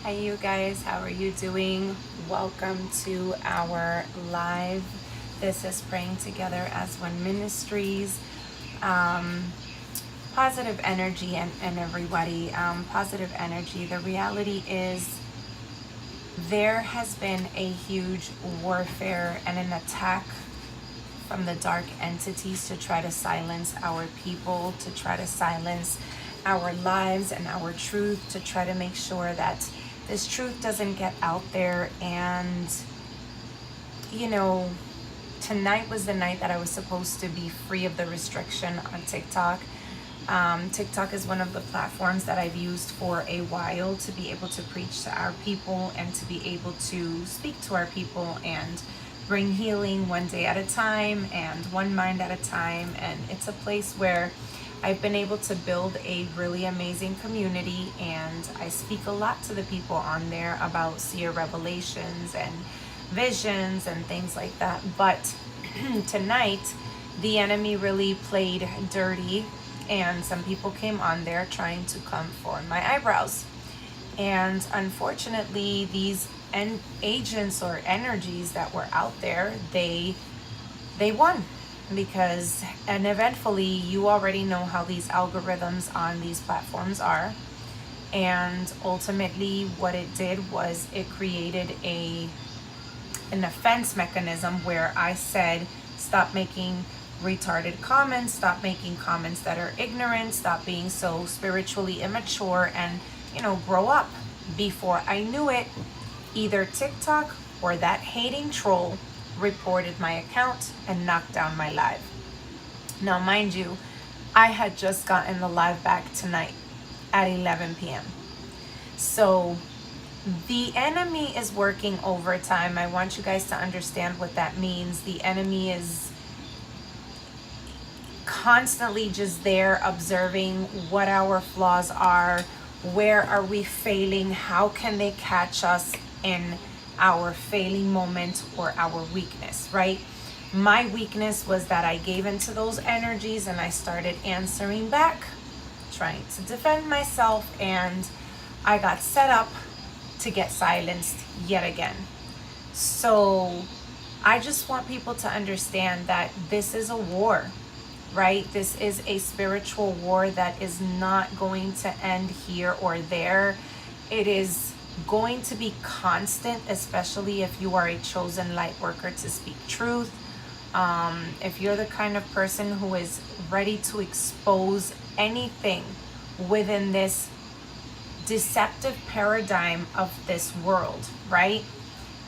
Hi, you guys. How are you doing? Welcome to our live. This is Praying Together as One Ministries. Um, Positive energy and everybody. Positive energy. The reality is there has been a huge warfare and an attack from the dark entities to try to silence our people, to try to silence our lives and our truth, to try to make sure that this truth doesn't get out there. And, you know, tonight was the night that I was supposed to be free of the restriction on TikTok. TikTok is one of the platforms that I've used for a while to be able to preach to our people and to be able to speak to our people and bring healing one day at a time and one mind at a time. And it's a place where I've been able to build a really amazing community, and I speak a lot to the people on there about seer revelations and visions and things like that. But tonight, the enemy really played dirty, and some people came on there trying to come for my eyebrows. And unfortunately, these agents or energies that were out there, they won, because and eventually you already know how these algorithms on these platforms are. And ultimately what it did was it created an offense mechanism where I said, stop making retarded comments, stop making comments that are ignorant, stop being so spiritually immature, and grow up. Before I knew it, either TikTok or that hating troll reported my account and knocked down my live. Now, mind you, I had just gotten the live back tonight at 11 p.m. So the enemy is working overtime. I want you guys to understand what that means. The enemy is constantly just there observing what our flaws are, where are we failing, how can they catch us in our failing moment or our weakness, right? My weakness was that I gave into those energies and I started answering back, trying to defend myself, and I got set up to get silenced yet again. So I just want people to understand that this is a war, right? This is a spiritual war that is not going to end here or there. It is going to be constant, especially if you are a chosen light worker to speak truth. If you're the kind of person who is ready to expose anything within this deceptive paradigm of this world, right?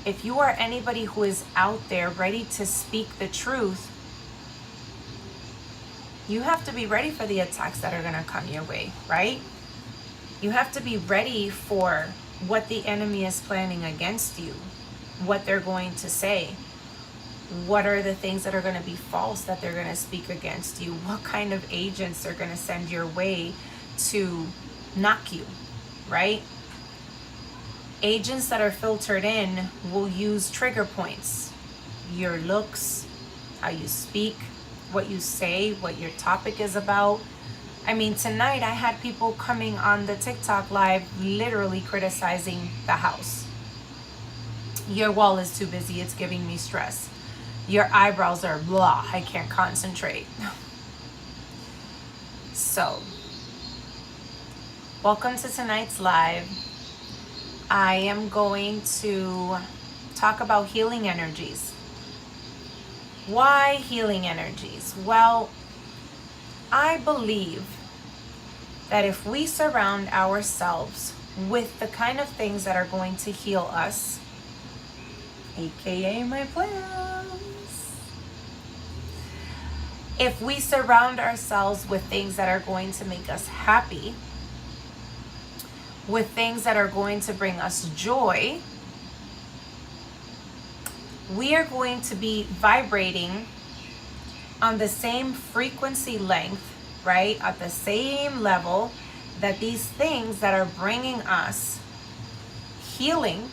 If you are anybody who is out there ready to speak the truth, you have to be ready for the attacks that are going to come your way, right? You have to be ready for what the enemy is planning against you, what they're going to say, what are the things that are going to be false that they're going to speak against you, what kind of agents they're going to send your way to knock you, right? Agents that are filtered in will use trigger points, your looks, how you speak, what you say, what your topic is about. I mean, tonight I had people coming on the TikTok live literally criticizing the house. Your wall is too busy, it's giving me stress. Your eyebrows are blah, I can't concentrate. So, welcome to tonight's live. I am going to talk about healing energies. Why healing energies? Well, I believe that if we surround ourselves with the kind of things that are going to heal us, aka my plans, if we surround ourselves with things that are going to make us happy, with things that are going to bring us joy, we are going to be vibrating on the same frequency length, right? At the same level that these things that are bringing us healing,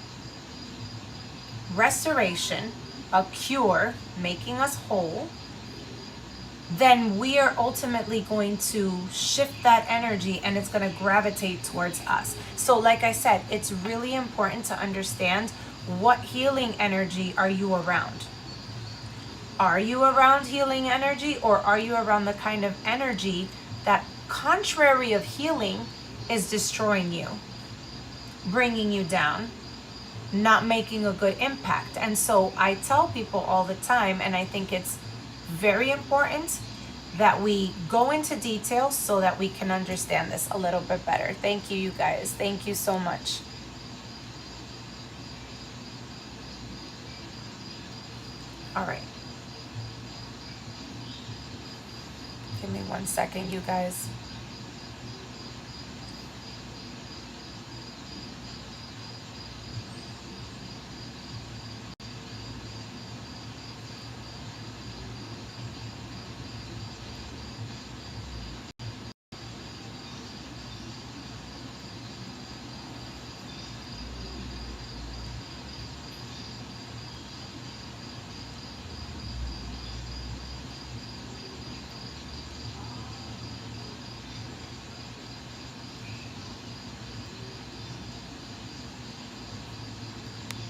restoration, a cure, making us whole, then we are ultimately going to shift that energy and it's going to gravitate towards us. So like I said, it's really important to understand what healing energy are you around. Are you around healing energy, or are you around the kind of energy that, contrary of healing, is destroying you, bringing you down, not making a good impact? And so I tell people all the time, and I think it's very important that we go into details so that we can understand this a little bit better. Thank you, you guys. Thank you so much. All right. Give me 1 second, you guys.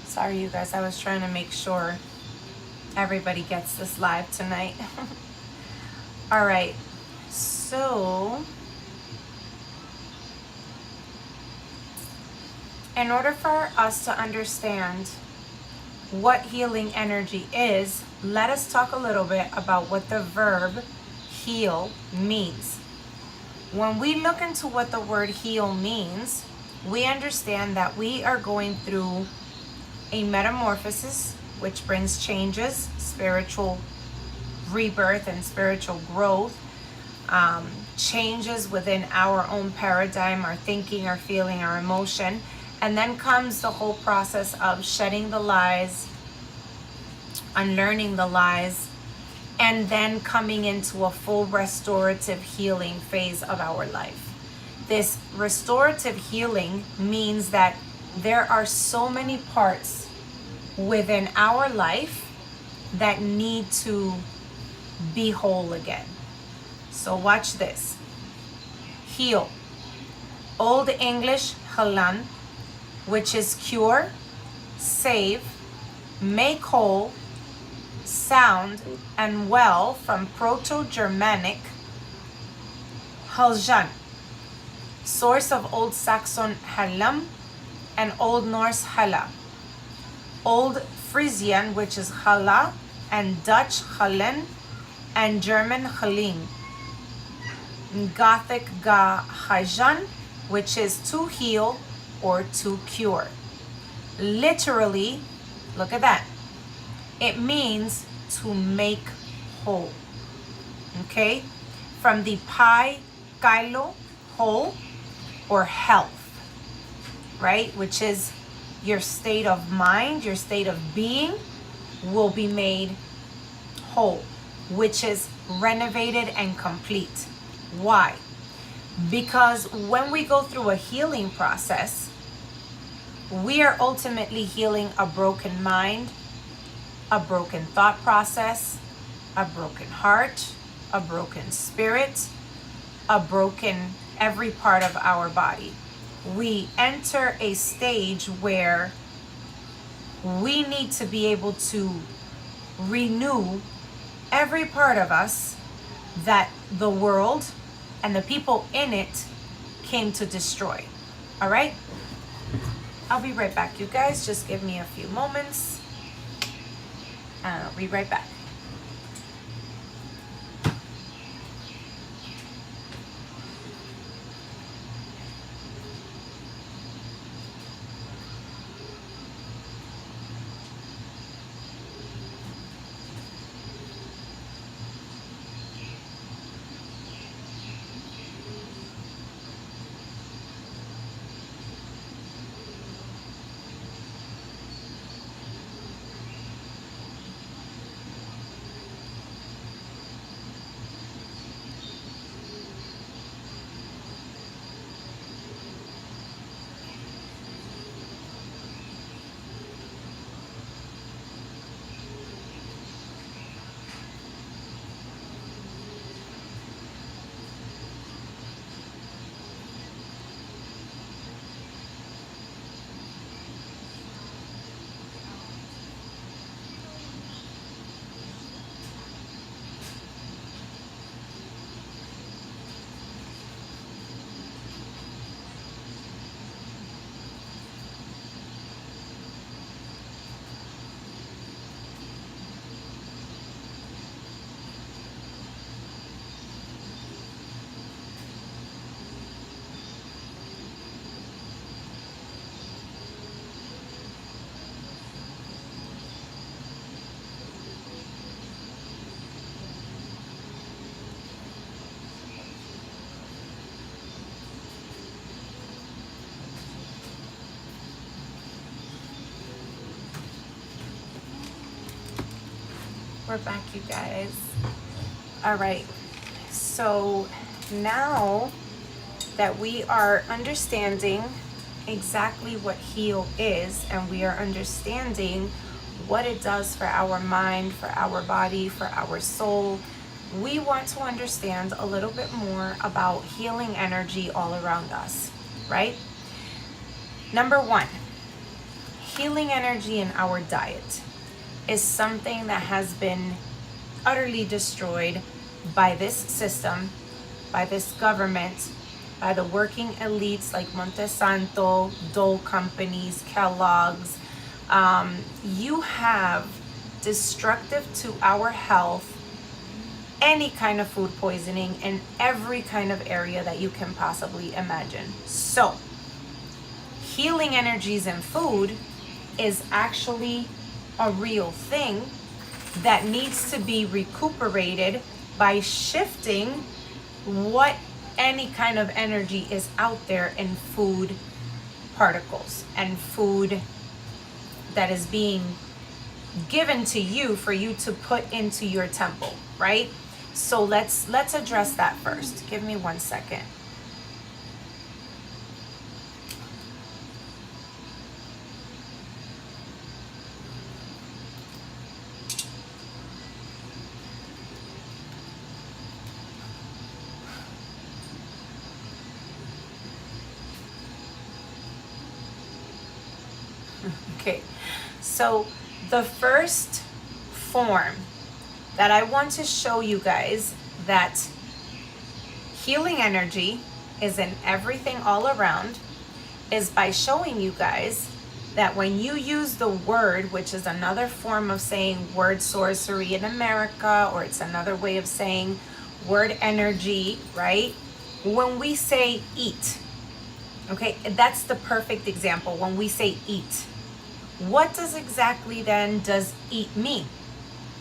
Sorry, you guys. I was trying to make sure everybody gets this live tonight. All right. So, in order for us to understand what healing energy is, let us talk a little bit about what the verb heal means. When we look into what the word heal means, we understand that we are going through a metamorphosis, which brings changes, spiritual rebirth and spiritual growth, changes within our own paradigm, our thinking, our feeling, our emotion. And then comes the whole process of shedding the lies, unlearning the lies, and then coming into a full restorative healing phase of our life. This restorative healing means that there are so many parts within our life that need to be whole again. So watch this. Heal. Old English halan, which is cure, save, make whole, sound, and well, from Proto-Germanic haljan, source of Old Saxon halam and Old Norse hala, Old Frisian, which is hala, and Dutch halen, and German halin, Gothic ga hajan, which is to heal or to cure. Literally, look at that. It means to make whole. Okay? From the pi kailo, whole, or health, right? Which is your state of mind, your state of being will be made whole, which is renovated and complete. Why? Because when we go through a healing process, we are ultimately healing a broken mind, a broken thought process, a broken heart, a broken spirit, a broken every part of our body. We enter a stage where we need to be able to renew every part of us that the world and the people in it came to destroy. All right? I'll be right back, you guys. Just give me a few moments. I'll be right back. we're back, you guys. All right, so now that we are understanding exactly what heal is, and we are understanding what it does for our mind, for our body, for our soul, we want to understand a little bit more about healing energy all around us, right? Number one, healing energy in our diet is something that has been utterly destroyed by this system, by this government, by the working elites like Montesanto, Dole companies, Kellogg's. You have destructive to our health, any kind of food poisoning in every kind of area that you can possibly imagine. So, healing energies in food is actually a real thing that needs to be recuperated by shifting what any kind of energy is out there in food particles and food that is being given to you for you to put into your temple, right? So let's address that first. Give me 1 second. Okay, so the first form that I want to show you guys that healing energy is in everything all around is by showing you guys that when you use the word, which is another form of saying word sorcery in America, or it's another way of saying word energy, right? When we say eat, okay, that's the perfect example. When we say eat, what does exactly then does eat mean?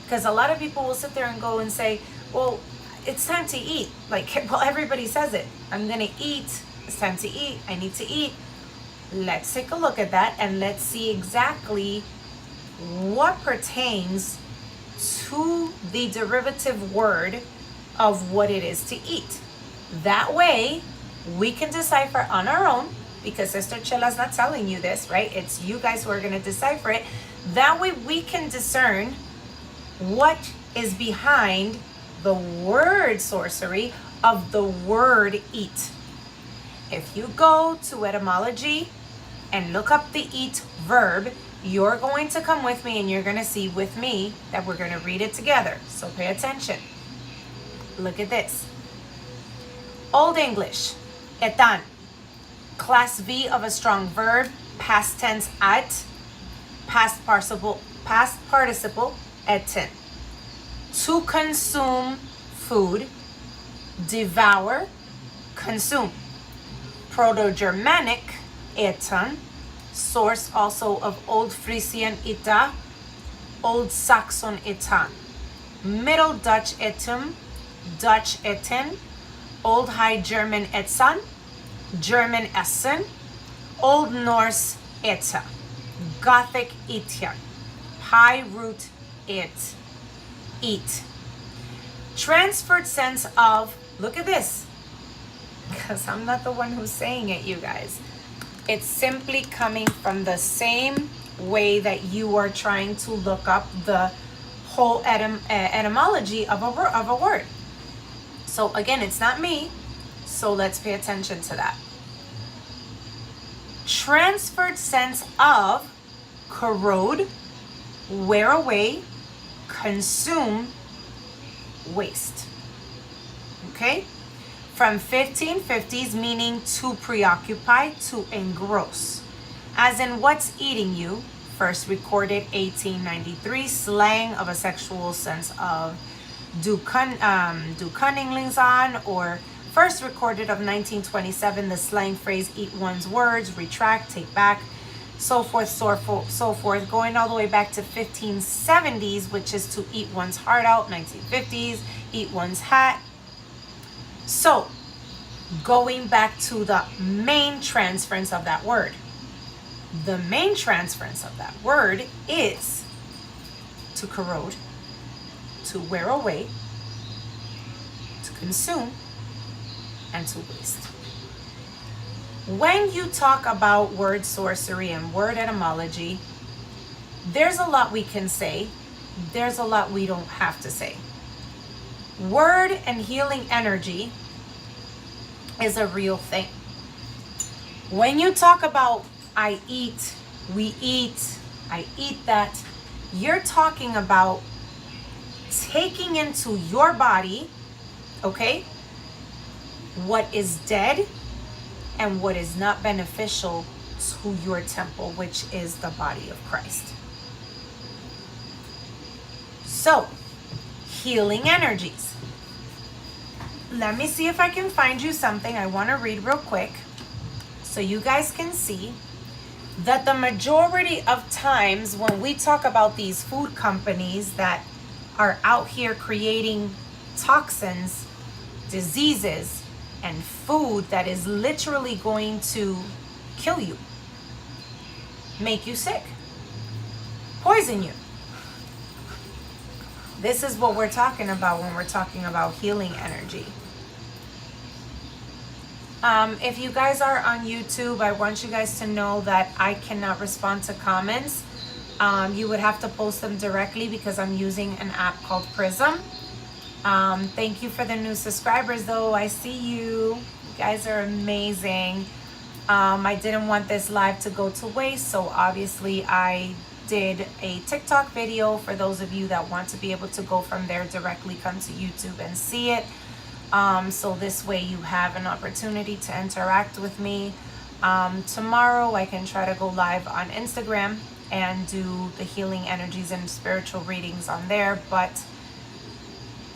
Because a lot of people will sit there and go and say, well, it's time to eat. Like, well, everybody says it. I'm gonna eat, it's time to eat, I need to eat. Let's take a look at that and let's see exactly what pertains to the derivative word of what it is to eat. That way, we can decipher on our own, because Sister Chela's not telling you this, right? It's you guys who are going to decipher it. That way we can discern what is behind the word sorcery of the word eat. If you go to etymology and look up the eat verb, you're going to come with me and you're going to see with me that we're going to read it together. So pay attention. Look at this. Old English, etan. Class V of a strong verb, past tense at, past participle etin. To consume food, devour, consume. Proto-Germanic etan, source also of Old Frisian ita, Old Saxon etan. Middle Dutch etum, Dutch etin, Old High German etsan, German essen, Old Norse eta, Gothic etian, High Root it, eat. Transferred sense of, look at this, because I'm not the one who's saying it, you guys. It's simply coming from the same way that you are trying to look up the whole etymology of a word. So again, it's not me. So let's pay attention to that. Transferred sense of corrode, wear away, consume, waste. Okay? From 1550s, meaning to preoccupy, to engross. As in what's eating you, first recorded 1893, slang of a sexual sense of do cunningly on, or first recorded of 1927, the slang phrase eat one's words, retract, take back, so forth, so forth, going all the way back to 1570s, which is to eat one's heart out, 1950s, eat one's hat. So, going back to the main transference of that word. The main transference of that word is to corrode, to wear away, to consume, and to waste. When you talk about word sorcery and word etymology, there's a lot we can say. There's a lot we don't have to say. Word and healing energy is a real thing. When you talk about I eat, we eat, I eat that, you're talking about taking into your body, okay, what is dead and what is not beneficial to your temple, which is the body of Christ. So, healing energies. Let me see if I can find you something I want to read real quick so you guys can see that the majority of times when we talk about these food companies that are out here creating toxins, diseases, and food that is literally going to kill you, make you sick, poison you. This is what we're talking about when we're talking about healing energy. If you guys are on YouTube, I want you guys to know that I cannot respond to comments. You would have to post them directly because I'm using an app called Prism. Thank you for the new subscribers though. I see you. You guys are amazing. I didn't want this live to go to waste, so obviously I did a TikTok video for those of you that want to be able to go from there directly come to YouTube and see it. So this way you have an opportunity to interact with me. Tomorrow I can try to go live on Instagram and do the healing energies and spiritual readings on there, but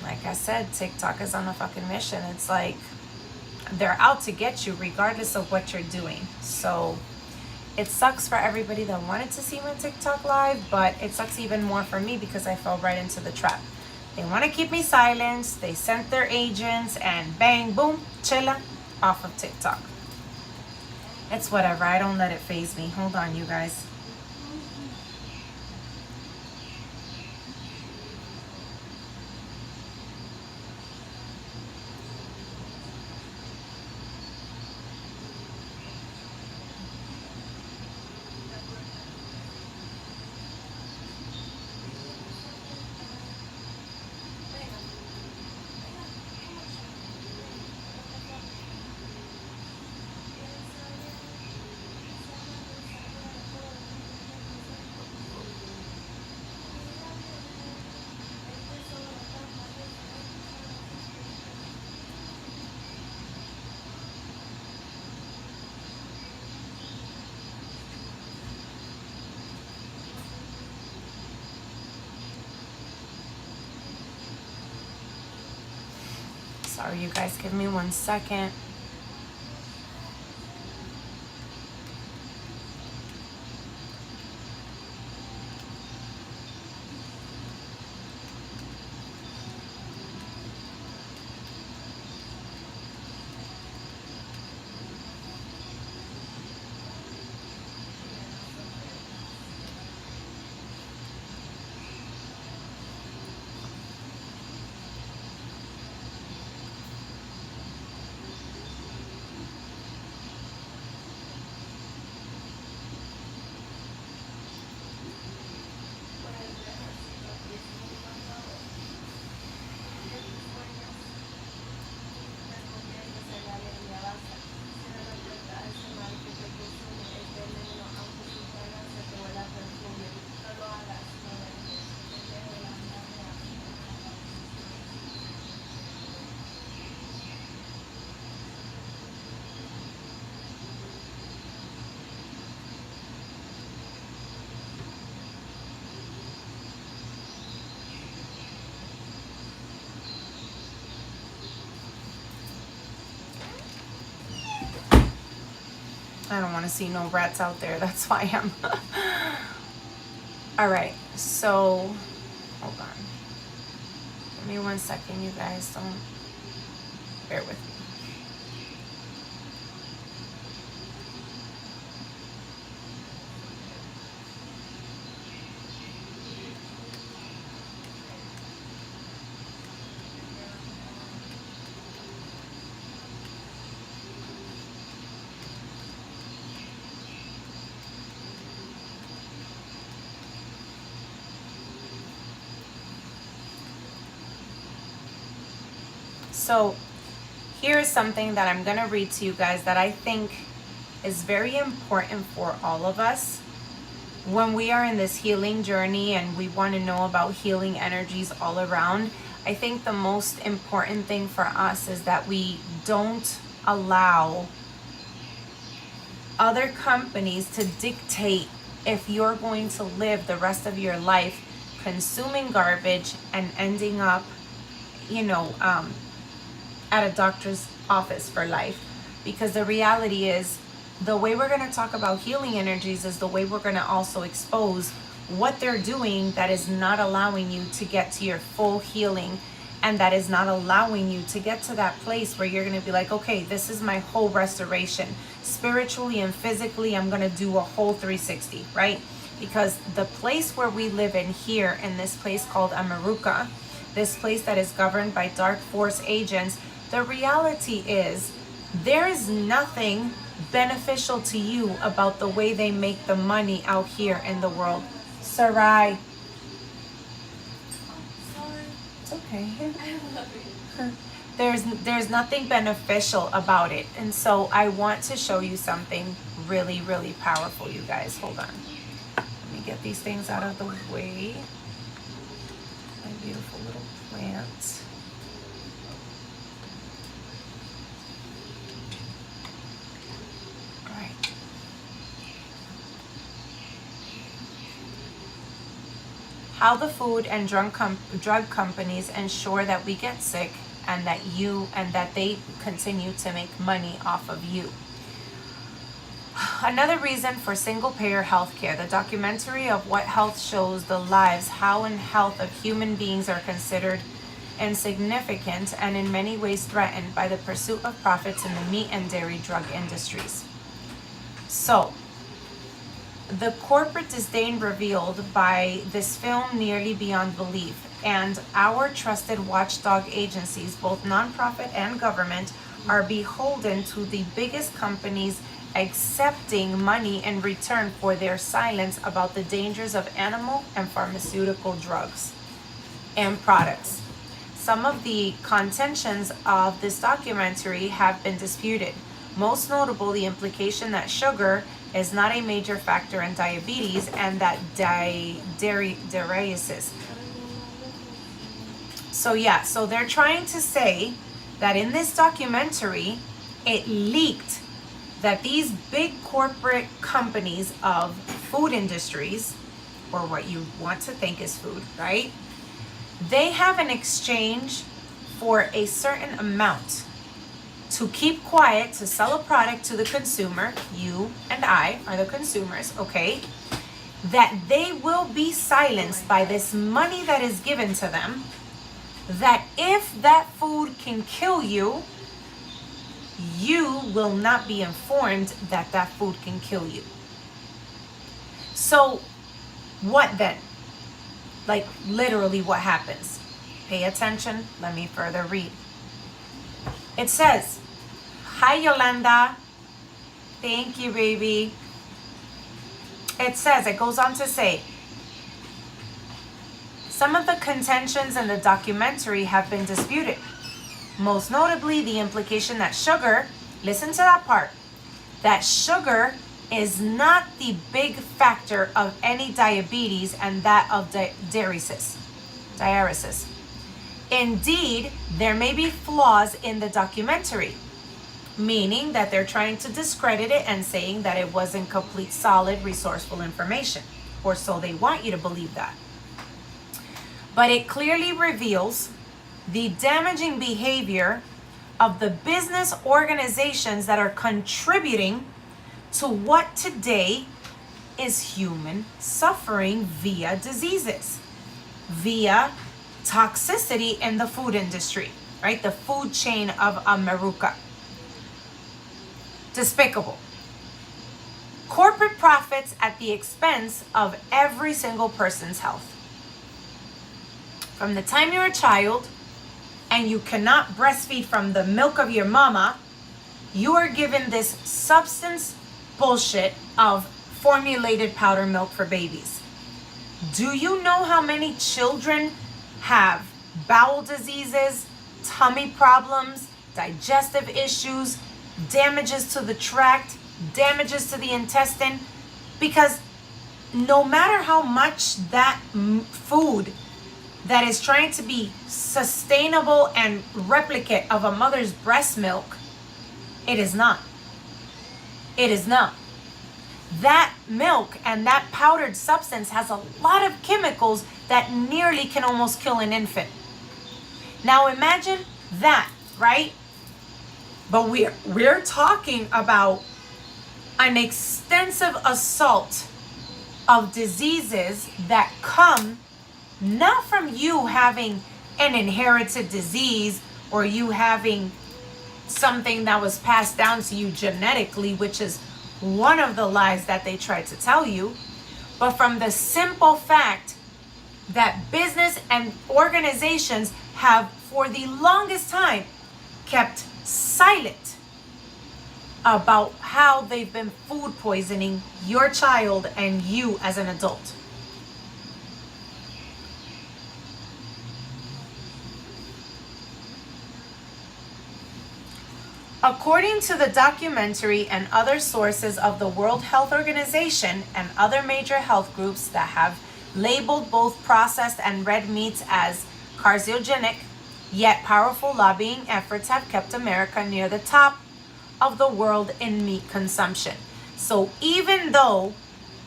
like I said, TikTok is on a fucking mission. It's like they're out to get you regardless of what you're doing. So it sucks for everybody that wanted to see my TikTok live, but it sucks even more for me because I fell right into the trap. They want to keep me silenced. They sent their agents and bang, boom, chilla, off of TikTok. It's whatever. I don't let it faze me. Hold on, you guys. Sorry, you guys, give me 1 second. I don't want to see no rats out there. That's why I'm... All right, so hold on. Give me 1 second, you guys. Don't bear with me. So here is something that I'm going to read to you guys that I think is very important for all of us when we are in this healing journey and we want to know about healing energies all around. I think the most important thing for us is that we don't allow other companies to dictate if you're going to live the rest of your life consuming garbage and ending up, at a doctor's office for life. Because the reality is, the way we're going to talk about healing energies is the way we're going to also expose what they're doing that is not allowing you to get to your full healing, and that is not allowing you to get to that place where you're going to be like, okay, this is my whole restoration. Spiritually and physically, I'm going to do a whole 360, right? Because the place where we live in here, in this place called Amaruka, this place that is governed by dark force agents, the reality is there is nothing beneficial to you about the way they make the money out here in the world. Sarai. It's okay. There's nothing beneficial about it. And so I want to show you something really, really powerful, you guys. Hold on. Let me get these things out of the way. My beautiful little plant. How the food and drug companies ensure that we get sick and that they continue to make money off of you. Another reason for single payer healthcare. The documentary of What Health shows the lives, how and health of human beings are considered insignificant and in many ways threatened by the pursuit of profits in the meat and dairy drug industries. So, the corporate disdain revealed by this film nearly beyond belief, and our trusted watchdog agencies, both nonprofit and government, are beholden to the biggest companies accepting money in return for their silence about the dangers of animal and pharmaceutical drugs and products. Some of the contentions of this documentary have been disputed. Most notable, the implication that sugar is not a major factor in diabetes and that diuresis. So they're trying to say that in this documentary, it leaked that these big corporate companies of food industries, or what you want to think is food, right? They have an exchange for a certain amount to keep quiet, to sell a product to the consumer. You and I are the consumers, okay? That they will be silenced by this money that is given to them, that if that food can kill you, you will not be informed that that food can kill you. So what then? Like literally what happens? Pay attention. Let me further read. It says, hi Yolanda. Thank you, baby. It goes on to say, some of the contentions in the documentary have been disputed. Most notably, the implication that sugar, listen to that part, that sugar is not the big factor of any diabetes and that of diuresis. Indeed, there may be flaws in the documentary, meaning that they're trying to discredit it and saying that it wasn't complete, solid, resourceful information, or so they want you to believe that. But it clearly reveals the damaging behavior of the business organizations that are contributing to what today is human suffering via diseases, via toxicity in the food industry, right? The food chain of Amaruka. Despicable. Corporate profits at the expense of every single person's health. From the time you're a child and you cannot breastfeed from the milk of your mama, you are given this substance bullshit of formulated powder milk for babies. Do you know how many children have bowel diseases, tummy problems, digestive issues, damages to the tract, damages to the intestine, because no matter how much that food that is trying to be sustainable and replicate of a mother's breast milk, it is not. It is not. That milk and that powdered substance has a lot of chemicals that nearly can almost kill an infant. Now imagine that, right? But we're talking about an extensive assault of diseases that come not from you having an inherited disease or you having something that was passed down to you genetically, which is one of the lies that they tried to tell you, but from the simple fact that business and organizations have for the longest time kept silent about how they've been food poisoning your child and you as an adult. According to the documentary and other sources of the World Health Organization and other major health groups that have labeled both processed and red meats as carcinogenic, yet powerful lobbying efforts have kept America near the top of the world in meat consumption. So even though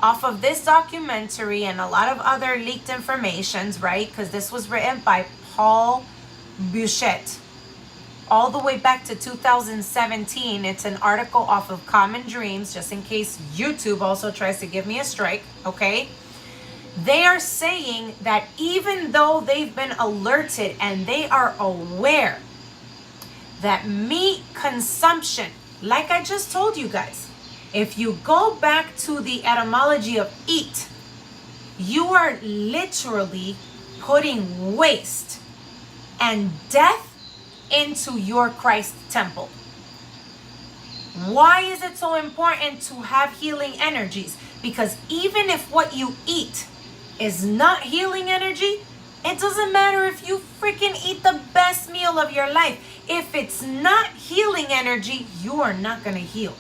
off of this documentary and a lot of other leaked informations, right, because this was written by Paul Bouchette, all the way back to 2017. It's an article off of Common Dreams, just in case YouTube also tries to give me a strike, okay? They are saying that even though they've been alerted and they are aware that meat consumption, like I just told you guys, if you go back to the etymology of eat, you are literally putting waste and death into your Christ temple. Why is it so important to have healing energies? Because even if what you eat is not healing energy, it doesn't matter if you freaking eat the best meal of your life. If it's not healing energy, you are not going to heal.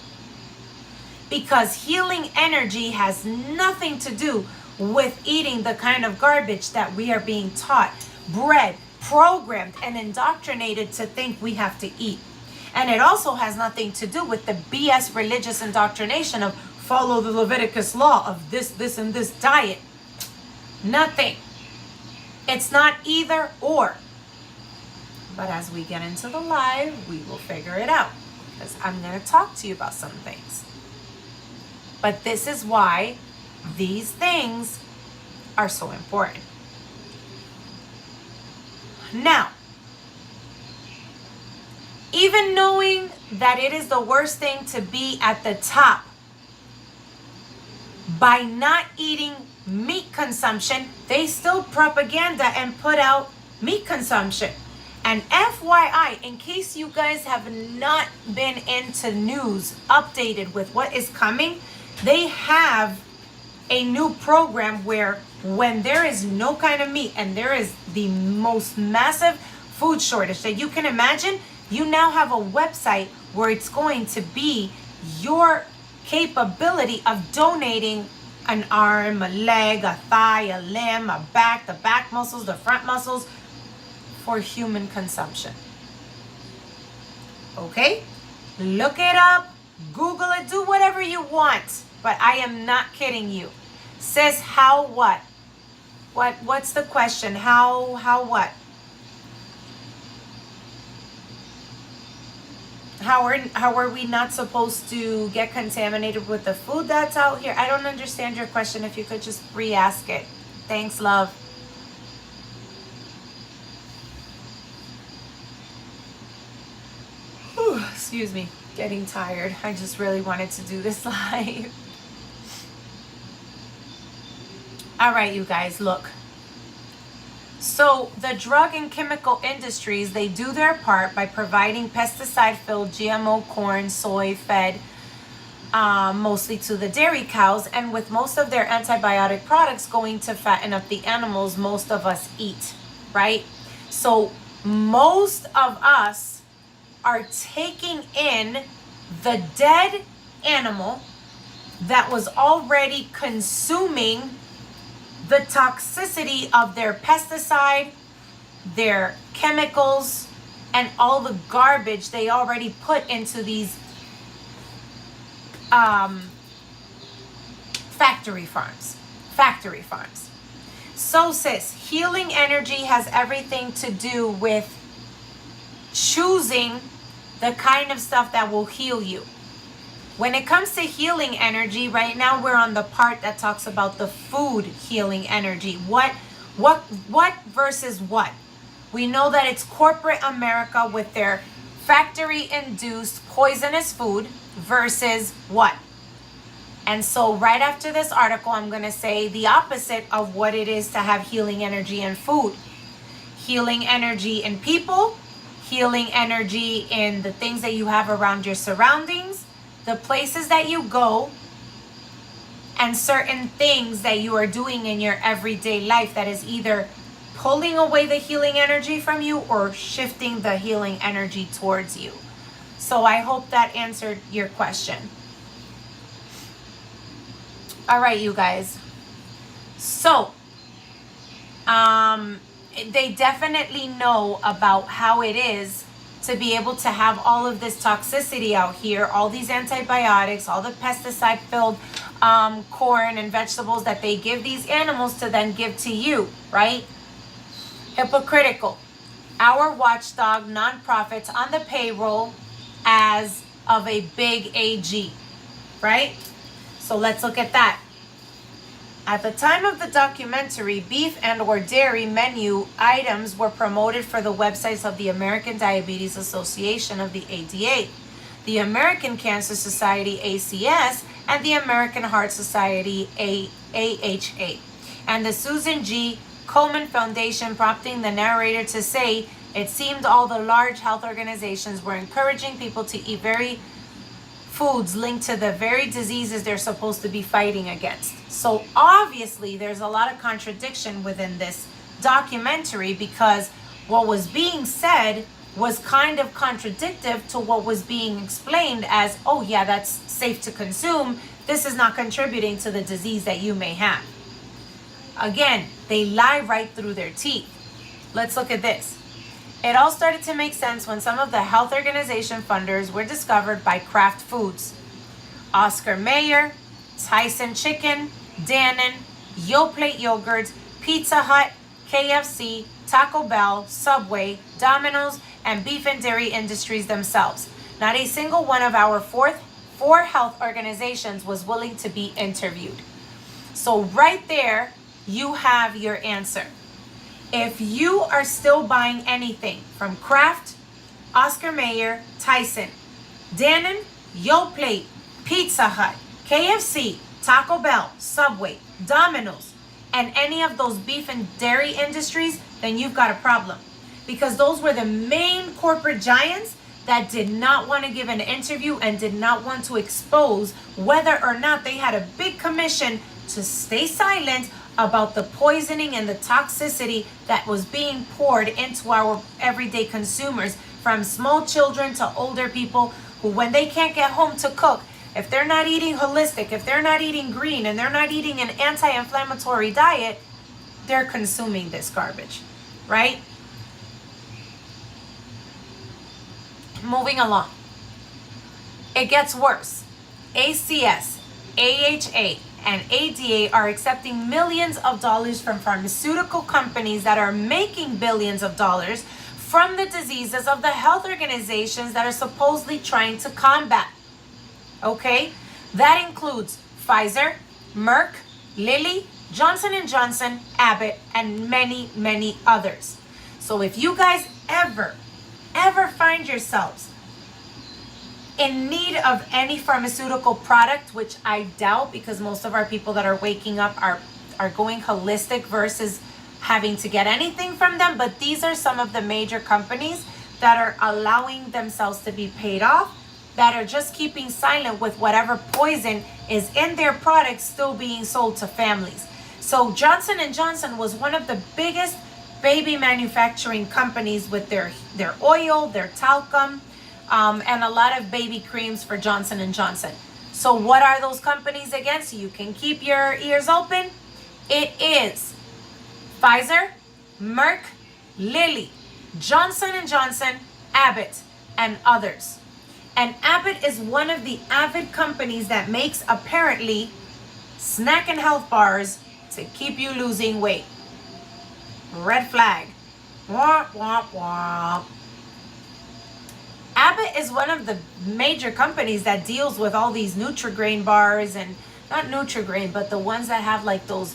Because healing energy has nothing to do with eating the kind of garbage that we are being taught, bred, programmed, and indoctrinated to think we have to eat. And it also has nothing to do with the BS religious indoctrination of follow the Leviticus law of this, and this diet. Nothing. It's not either or. But as we get into the live, we will figure it out. Because I'm going to talk to you about some things. But this is why these things are so important. Now, even knowing that it is the worst thing to be at the top, by not eating meat consumption, they still propaganda and put out meat consumption. And FYI, in case you guys have not been into news updated with what is coming, they have a new program where when there is no kind of meat and there is the most massive food shortage that you can imagine, you now have a website where it's going to be your capability of donating an arm, a leg, a thigh, a limb, a back, the back muscles, the front muscles for human consumption. Okay? Look it up, Google it, do whatever you want. But I am not kidding you. Sis, how what? What's the question? How what? How are we not supposed to get contaminated with the food that's out here? I don't understand your question. If you could just re-ask it. Thanks, love. Whew, excuse me. Getting tired. I just really wanted to do this live. All right, you guys, look. So the drug and chemical industries, they do their part by providing pesticide-filled GMO corn, soy fed mostly to the dairy cows, and with most of their antibiotic products going to fatten up the animals most of us eat, right? So most of us are taking in the dead animal that was already consuming the toxicity of their pesticide, their chemicals, and all the garbage they already put into these factory farms. So sis, healing energy has everything to do with choosing the kind of stuff that will heal you. When it comes to healing energy, right now we're on the part that talks about the food healing energy. What versus what? We know that it's corporate America with their factory-induced poisonous food versus what? And so right after this article, I'm going to say the opposite of what it is to have healing energy in food. Healing energy in people, healing energy in the things that you have around your surroundings, the places that you go, and certain things that you are doing in your everyday life that is either pulling away the healing energy from you or shifting the healing energy towards you. So I hope that answered your question. All right, you guys. So, they definitely know about how it is to be able to have all of this toxicity out here, all these antibiotics, all the pesticide-filled corn and vegetables that they give these animals to then give to you, right? Hypocritical. Our watchdog nonprofits on the payroll as of a big AG, right? So let's look at that. At the time of the documentary, beef and or dairy menu items were promoted for the websites of the American Diabetes Association of the ADA, the American Cancer Society ACS, and the American Heart Society AHA, and the Susan G. Komen Foundation, prompting the narrator to say, it seemed all the large health organizations were encouraging people to eat very foods linked to the very diseases they're supposed to be fighting against. So obviously there's a lot of contradiction within this documentary, because what was being said was kind of contradictory to what was being explained as, oh yeah, that's safe to consume. This is not contributing to the disease that you may have. Again, they lie right through their teeth. Let's look at this. It all started to make sense when some of the health organization funders were discovered by Kraft Foods. Oscar Mayer, Tyson Chicken, Dannon, Yoplait Yogurts, Pizza Hut, KFC, Taco Bell, Subway, Domino's, and beef and dairy industries themselves. Not a single one of our four health organizations was willing to be interviewed. So right there, you have your answer. If you are still buying anything from Kraft, Oscar Mayer, Tyson, Dannon, Yoplait, Pizza Hut, KFC, Taco Bell, Subway, Domino's, and any of those beef and dairy industries, then you've got a problem. Because those were the main corporate giants that did not want to give an interview and did not want to expose whether or not they had a big commission to stay silent about the poisoning and the toxicity that was being poured into our everyday consumers, from small children to older people who, when they can't get home to cook, if they're not eating holistic, if they're not eating green, and they're not eating an anti-inflammatory diet, they're consuming this garbage, right? Moving along. It gets worse. ACS, AHA, and ADA are accepting millions of dollars from pharmaceutical companies that are making billions of dollars from the diseases of the health organizations that are supposedly trying to combat. Okay? That includes Pfizer, Merck, Lilly, Johnson & Johnson, Abbott, and many, many others. So if you guys ever find yourselves in need of any pharmaceutical product, which I doubt, because most of our people that are waking up are going holistic versus having to get anything from them, but these are some of the major companies that are allowing themselves to be paid off, that are just keeping silent with whatever poison is in their products still being sold to families. So Johnson & Johnson was one of the biggest baby manufacturing companies with their oil, their talcum, and a lot of baby creams for Johnson and Johnson. So what are those companies again? So you can keep your ears open. It is Pfizer, Merck, Lilly, Johnson and Johnson, Abbott, and others. And Abbott is one of the avid companies that makes apparently snack and health bars to keep you losing weight. Red flag. Womp, womp, womp. Abbott is one of the major companies that deals with all these Nutri-Grain bars, and not Nutri-Grain, but the ones that have like those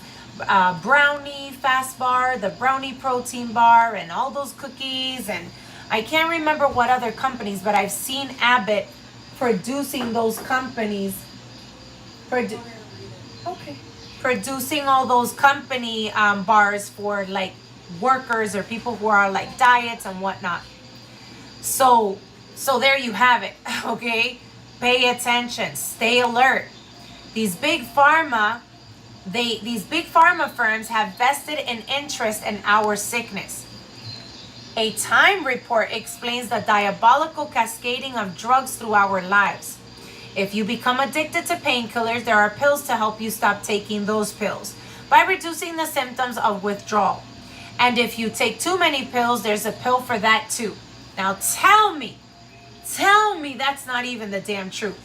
brownie fast bar, the brownie protein bar, and all those cookies. And I can't remember what other companies, but I've seen Abbott producing those companies. Producing all those company bars for like workers or people who are like diets and whatnot. So there you have it. Okay, pay attention, stay alert. These big pharma firms have vested an interest in our sickness. A Time report explains the diabolical cascading of drugs through our lives. If you become addicted to painkillers, there are pills to help you stop taking those pills by reducing the symptoms of withdrawal. And if you take too many pills, there's a pill for that too. Now tell me that's not even the damn truth.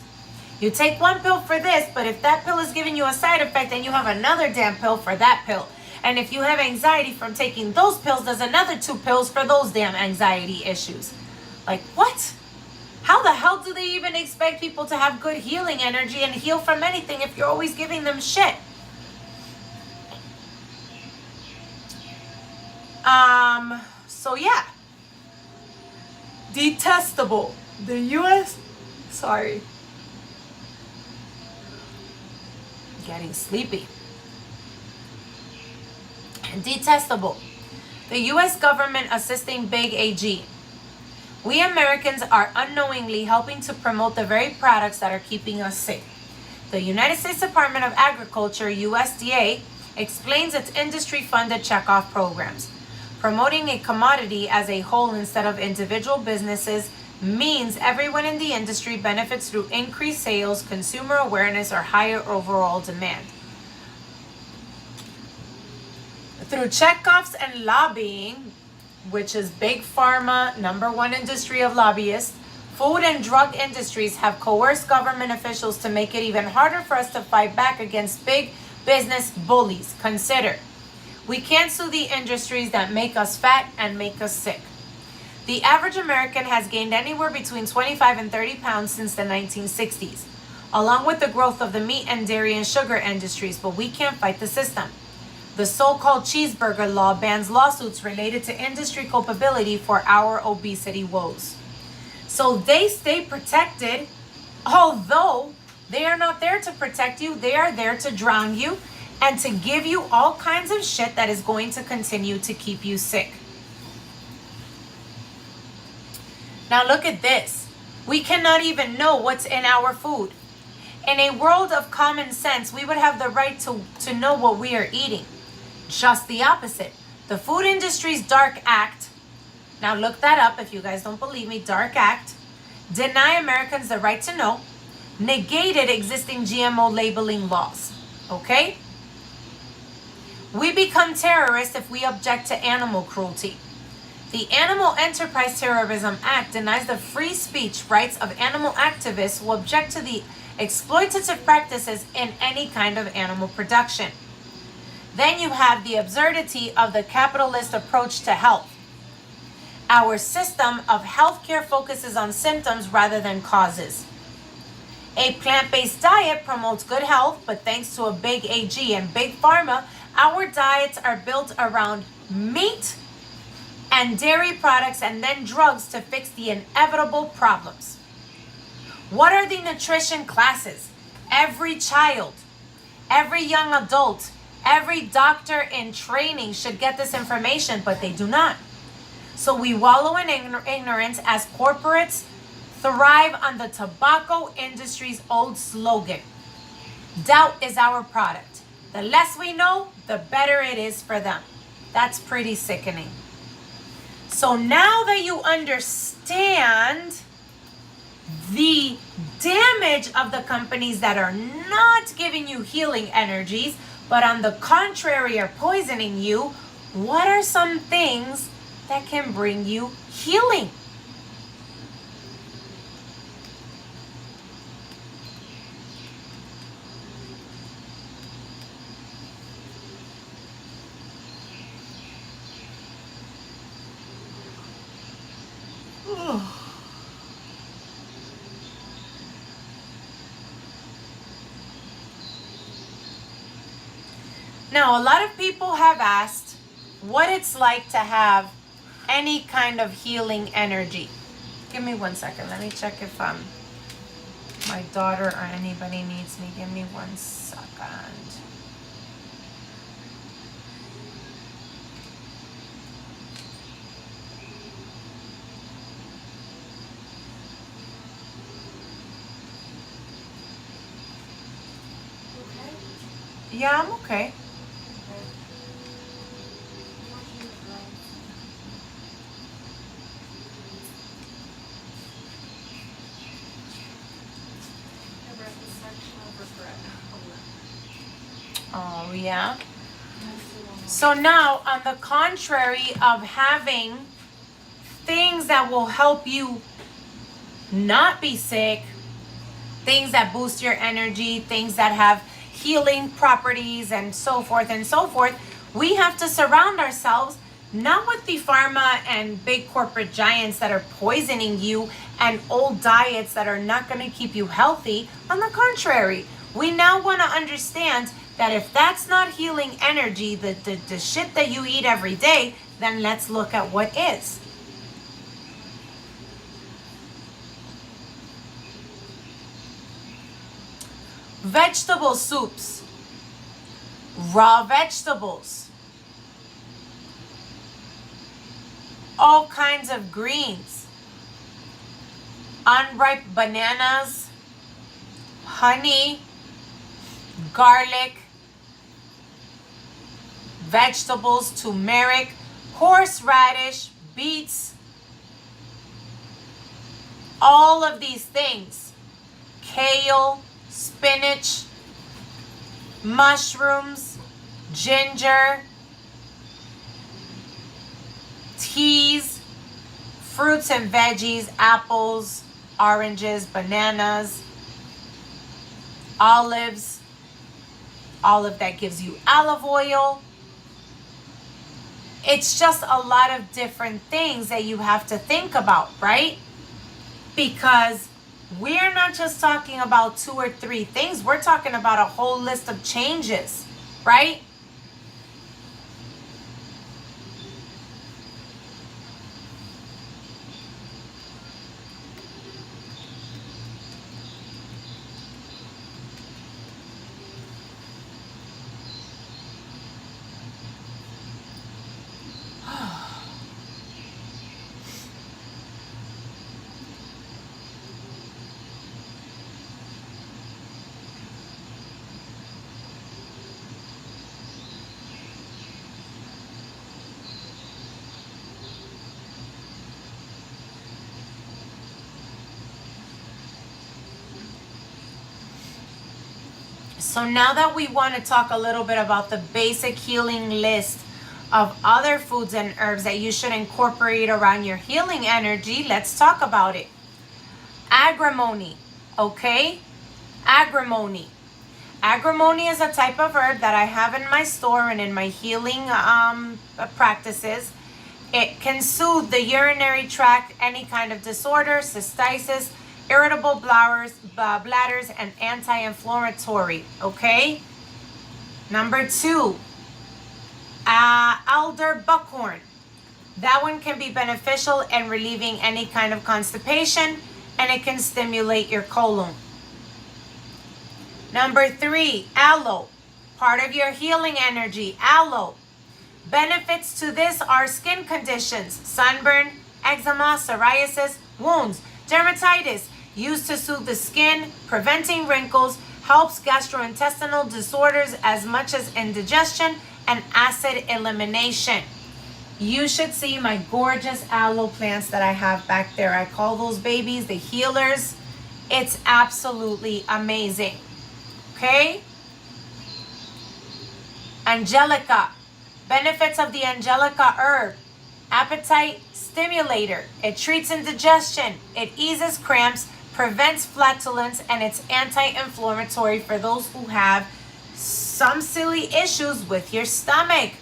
You take one pill for this, but if that pill is giving you a side effect, then you have another damn pill for that pill. And if you have anxiety from taking those pills, there's another 2 pills for those damn anxiety issues. Like, what? How the hell do they even expect people to have good healing energy and heal from anything if you're always giving them shit? So yeah. Detestable. The U.S. Sorry. Getting sleepy. Detestable. The U.S. government assisting Big AG. We Americans are unknowingly helping to promote the very products that are keeping us sick. The United States Department of Agriculture, USDA, explains its industry-funded checkoff programs. Promoting a commodity as a whole instead of individual businesses means everyone in the industry benefits through increased sales, consumer awareness, or higher overall demand. Through checkoffs and lobbying, which is big pharma, #1 industry of lobbyists, food and drug industries have coerced government officials to make it even harder for us to fight back against big business bullies. Consider, we can't sue the industries that make us fat and make us sick. The average American has gained anywhere between 25 and 30 pounds since the 1960s, along with the growth of the meat and dairy and sugar industries, but we can't fight the system. The so-called cheeseburger law bans lawsuits related to industry culpability for our obesity woes. So they stay protected, although they are not there to protect you. They are there to drown you and to give you all kinds of shit that is going to continue to keep you sick. Now look at this. We cannot even know what's in our food. In a world of common sense, we would have the right to know what we are eating. Just the opposite. The Food Industry's Dark Act, now look that up if you guys don't believe me, Dark Act, deny Americans the right to know, negated existing GMO labeling laws. Okay? We become terrorists if we object to animal cruelty. The Animal Enterprise Terrorism Act denies the free speech rights of animal activists who object to the exploitative practices in any kind of animal production. Then you have the absurdity of the capitalist approach to health. Our system of healthcare focuses on symptoms rather than causes. A plant-based diet promotes good health, but thanks to a big AG and big pharma, our diets are built around meat and dairy products and then drugs to fix the inevitable problems. What are the nutrition classes? Every child, every young adult, every doctor in training should get this information, but they do not. So we wallow in ignorance as corporates thrive on the tobacco industry's old slogan. Doubt is our product. The less we know, the better it is for them. That's pretty sickening. So now that you understand the damage of the companies that are not giving you healing energies, but on the contrary are poisoning you, what are some things that can bring you healing? Now, a lot of people have asked what it's like to have any kind of healing energy. Give me 1 second. Let me check if my daughter or anybody needs me. Give me 1 second. Okay. Yeah, I'm okay. Oh, yeah. So now, on the contrary of having things that will help you not be sick, things that boost your energy, things that have healing properties and so forth, we have to surround ourselves not with the pharma and big corporate giants that are poisoning you and old diets that are not going to keep you healthy. On the contrary, we now want to understand that if that's not healing energy, the shit that you eat every day, then let's look at what is. Vegetable soups, raw vegetables, all kinds of greens, unripe bananas, honey, garlic, vegetables, turmeric, horseradish, beets, all of these things, kale, spinach, mushrooms, ginger, teas, fruits and veggies, apples, oranges, bananas, olives. Olive that gives you olive oil. It's just a lot of different things that you have to think about, right? Because we're not just talking about 2 or 3 things. We're talking about a whole list of changes, right? So now that we want to talk a little bit about the basic healing list of other foods and herbs that you should incorporate around your healing energy, let's talk about it. Agrimony, okay? Agrimony. Agrimony is a type of herb that I have in my store and in my healing practices. It can soothe the urinary tract, any kind of disorder, cystitis, irritable bladders, and anti-inflammatory, okay? Number 2, alder buckhorn. That one can be beneficial in relieving any kind of constipation, and it can stimulate your colon. Number 3, aloe. Part of your healing energy, aloe. Benefits to this are skin conditions, sunburn, eczema, psoriasis, wounds, dermatitis, used to soothe the skin, preventing wrinkles, helps gastrointestinal disorders as much as indigestion, and acid elimination. You should see my gorgeous aloe plants that I have back there. I call those babies the healers. It's absolutely amazing. Okay? Angelica. Benefits of the Angelica herb. Appetite stimulator. It treats indigestion. It eases cramps, prevents flatulence, and it's anti-inflammatory for those who have some silly issues with your stomach.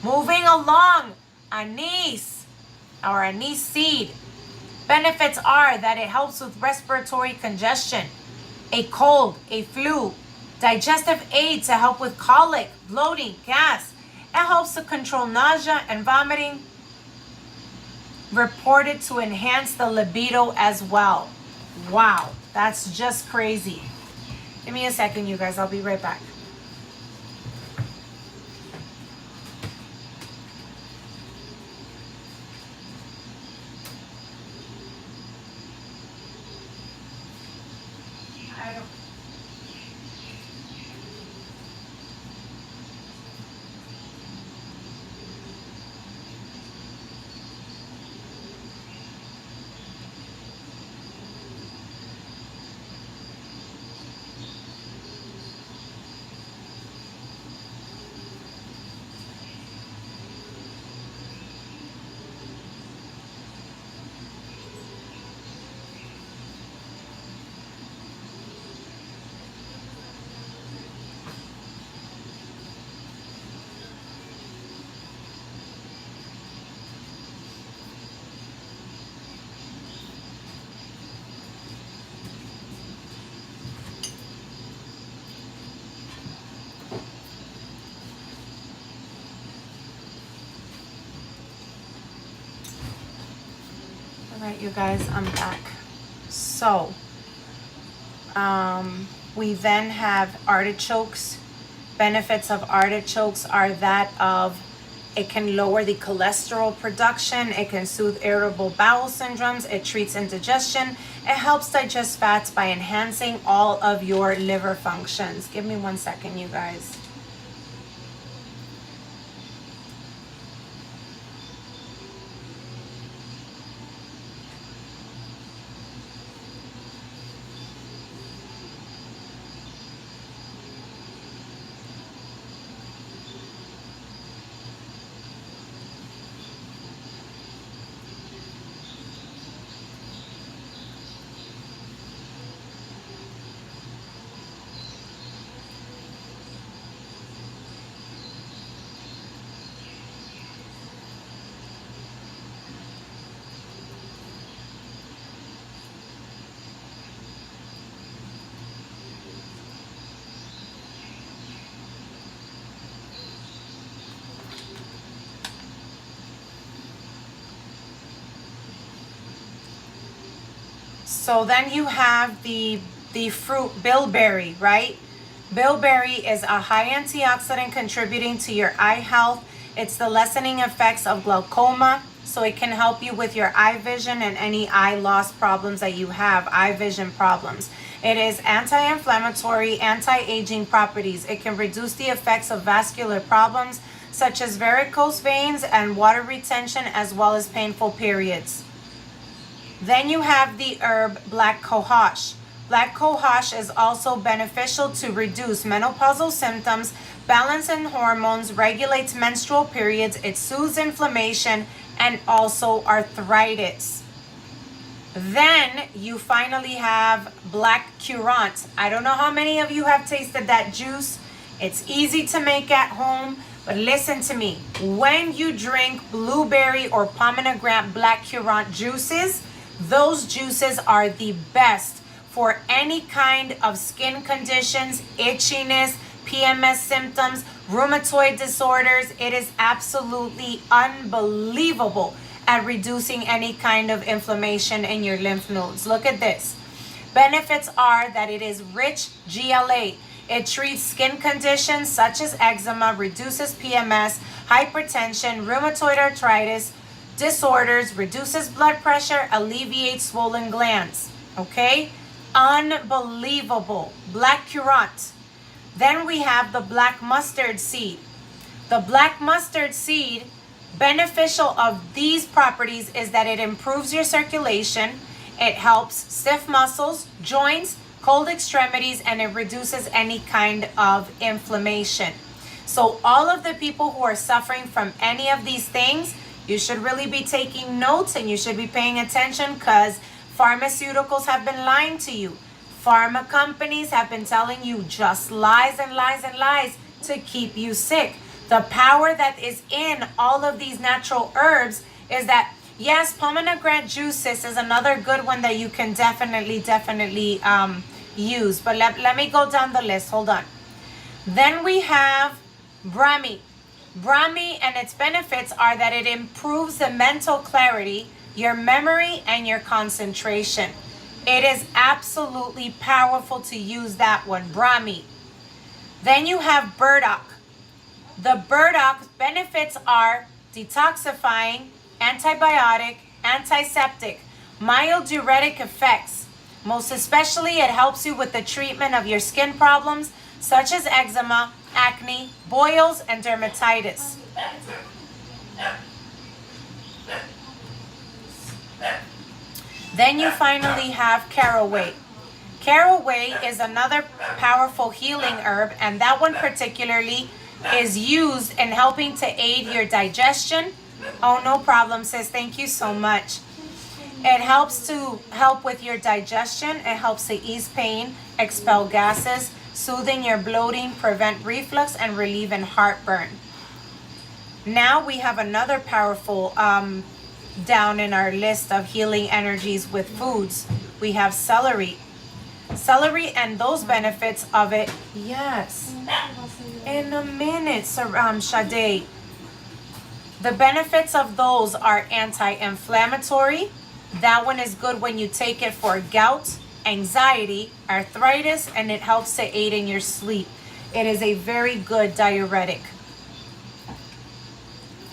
Moving along, anise or anise seed. Benefits are that it helps with respiratory congestion, a cold, a flu, digestive aid to help with colic, bloating, gas. It helps to control nausea and vomiting. Reported to enhance the libido as well. Wow, that's just crazy. Give me a second, you guys. I'll be right back. All right, you guys, I'm back. So, we then have artichokes. Benefits of artichokes are that of it can lower the cholesterol production, it can soothe irritable bowel syndromes, it treats indigestion, it helps digest fats by enhancing all of your liver functions. Give me 1 second, you guys. So then you have the fruit bilberry, right? Bilberry is a high antioxidant contributing to your eye health. It's the lessening effects of glaucoma, so it can help you with your eye vision and any eye loss problems that you have, eye vision problems. It is anti-inflammatory, anti-aging properties. It can reduce the effects of vascular problems such as varicose veins and water retention, as well as painful periods. Then you have the herb black cohosh. Black cohosh is also beneficial to reduce menopausal symptoms, balances hormones, regulates menstrual periods, it soothes inflammation, and also arthritis. Then you finally have black currant. I don't know how many of you have tasted that juice. It's easy to make at home, but listen to me. When you drink blueberry or pomegranate black currant juices, those juices are the best for any kind of skin conditions, itchiness, PMS symptoms, rheumatoid disorders. It is absolutely unbelievable at reducing any kind of inflammation in your lymph nodes. Look at this. Benefits are that it is rich GLA. It treats skin conditions such as eczema, reduces PMS, hypertension, rheumatoid arthritis, disorders, reduces blood pressure, alleviates swollen glands. Okay? Unbelievable. Black currant. Then we have the black mustard seed. The black mustard seed, beneficial of these properties is that it improves your circulation, it helps stiff muscles, joints, cold extremities, and it reduces any kind of inflammation. So all of the people who are suffering from any of these things, you should really be taking notes and you should be paying attention, because pharmaceuticals have been lying to you. Pharma companies have been telling you just lies and lies and lies to keep you sick. The power that is in all of these natural herbs is that, yes, pomegranate juices is another good one that you can definitely use. But let me go down the list. Hold on. Then we have Brahmi. Brahmi and its benefits are that it improves the mental clarity, your memory, and your concentration. It is absolutely powerful to use that one, Brahmi. Then you have burdock. The burdock benefits are detoxifying, antibiotic, antiseptic, mild diuretic effects. Most especially, it helps you with the treatment of your skin problems such as eczema, acne, boils, and dermatitis. Then you finally have caraway. Caraway is another powerful healing herb, and that one particularly is used in helping to aid your digestion. Oh, no problem, sis. Thank you so much. It helps to help with your digestion. It helps to ease pain, expel gases, soothing your bloating, prevent reflux, and relieving heartburn. Now we have another powerful down in our list of healing energies with foods. We have celery. Celery and those benefits of it. Yes. In a minute, Sade. The benefits of those are anti-inflammatory. That one is good when you take it for gout, anxiety, arthritis, and it helps to aid in your sleep. It is a very good diuretic.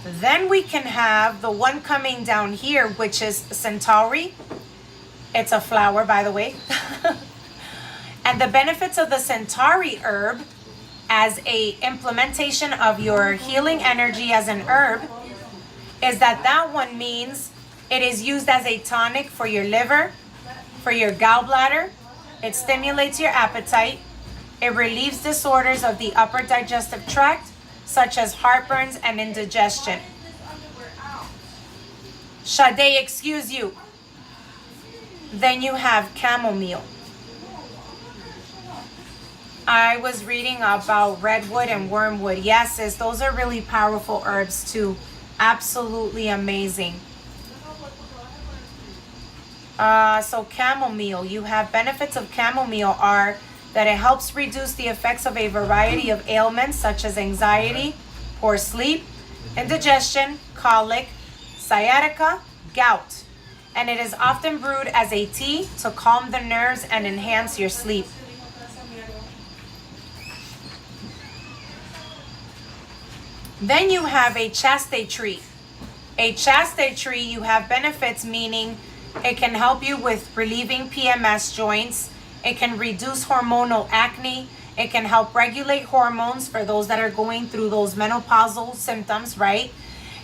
Then we can have the one coming down here, which is centauri. It's a flower, by the way. And the benefits of the centauri herb as a implementation of your healing energy as an herb is that one means it is used as a tonic for your liver, for your gallbladder. It stimulates your appetite. It relieves disorders of the upper digestive tract, such as heartburns and indigestion. Sade, excuse you. Then you have chamomile. I was reading about redwood and wormwood. Yes, sis, those are really powerful herbs too. Absolutely amazing. So chamomile, you have benefits of chamomile are that it helps reduce the effects of a variety of ailments such as anxiety, poor sleep, indigestion, colic, sciatica, gout. And it is often brewed as a tea to calm the nerves and enhance your sleep. Then you have a chaste tree. A chaste tree, you have benefits, meaning it can help you with relieving PMS joints. It can reduce hormonal acne. It can help regulate hormones for those that are going through those menopausal symptoms, right?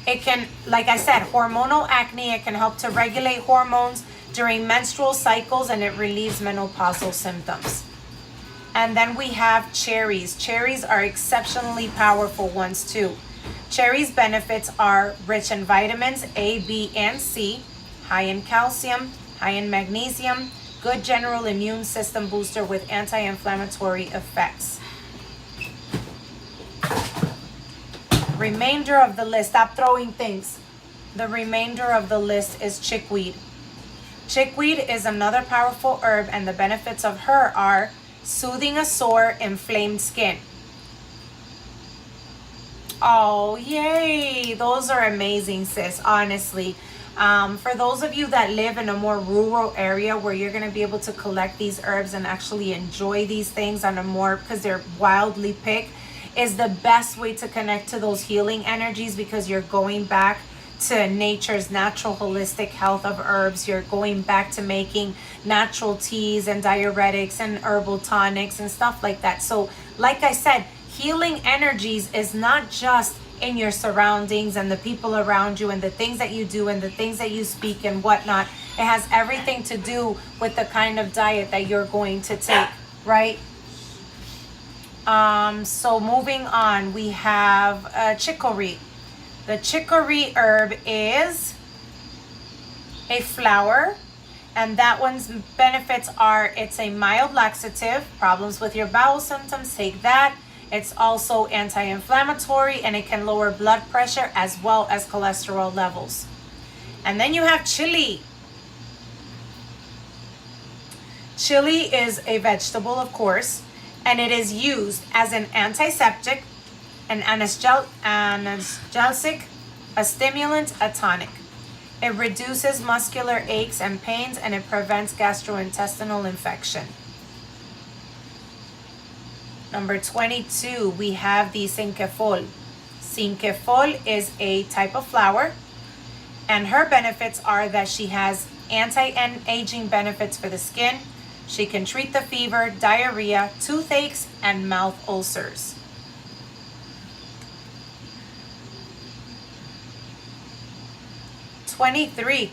It can, like I said, hormonal acne. It can help to regulate hormones during menstrual cycles, and it relieves menopausal symptoms. And then we have cherries. Cherries are exceptionally powerful ones too. Cherries' benefits are rich in vitamins A, B, and C, high in calcium, high in magnesium, good general immune system booster with anti-inflammatory effects. Remainder of the list, stop throwing things. The remainder of the list is chickweed. Chickweed is another powerful herb, and the benefits of her are soothing a sore, inflamed skin. Oh, yay. Those are amazing, sis, honestly. For those of you that live in a more rural area where you're going to be able to collect these herbs and actually enjoy these things on a more, because they're wildly picked, is the best way to connect to those healing energies, because you're going back to nature's natural holistic health of herbs. You're going back to making natural teas and diuretics and herbal tonics and stuff like that. So like I said, healing energies is not just in your surroundings and the people around you and the things that you do and the things that you speak and whatnot. It has everything to do with the kind of diet that you're going to take, right? So moving on, we have chicory. The chicory herb is a flower, and that one's benefits are it's a mild laxative, problems with your bowel symptoms, take that. It's also anti-inflammatory, and it can lower blood pressure as well as cholesterol levels. And then you have chili. Chili is a vegetable, of course, and it is used as an antiseptic, an analgesic, a stimulant, a tonic. It reduces muscular aches and pains, and it prevents gastrointestinal infection. Number 22, we have the cinquefol. Cinquefol is a type of flower, and her benefits are that she has anti-aging benefits for the skin. She can treat the fever, diarrhea, toothaches, and mouth ulcers.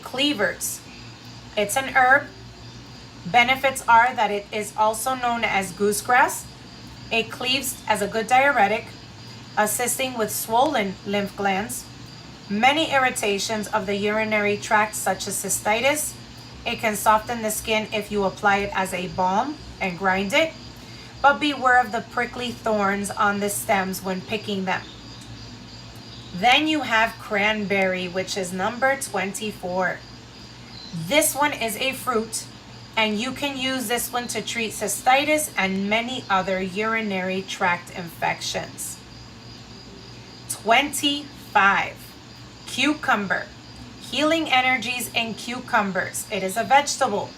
Cleavers. It's an herb. Benefits are that it is also known as goosegrass. It cleaves as a good diuretic, assisting with swollen lymph glands, many irritations of the urinary tract such as cystitis. It can soften the skin if you apply it as a balm and grind it, but beware of the prickly thorns on the stems when picking them. Then you have cranberry, which is number 24. This one is a fruit, and you can use this one to treat cystitis and many other urinary tract infections. 25. Cucumber. Healing energies in cucumbers. It is a vegetable.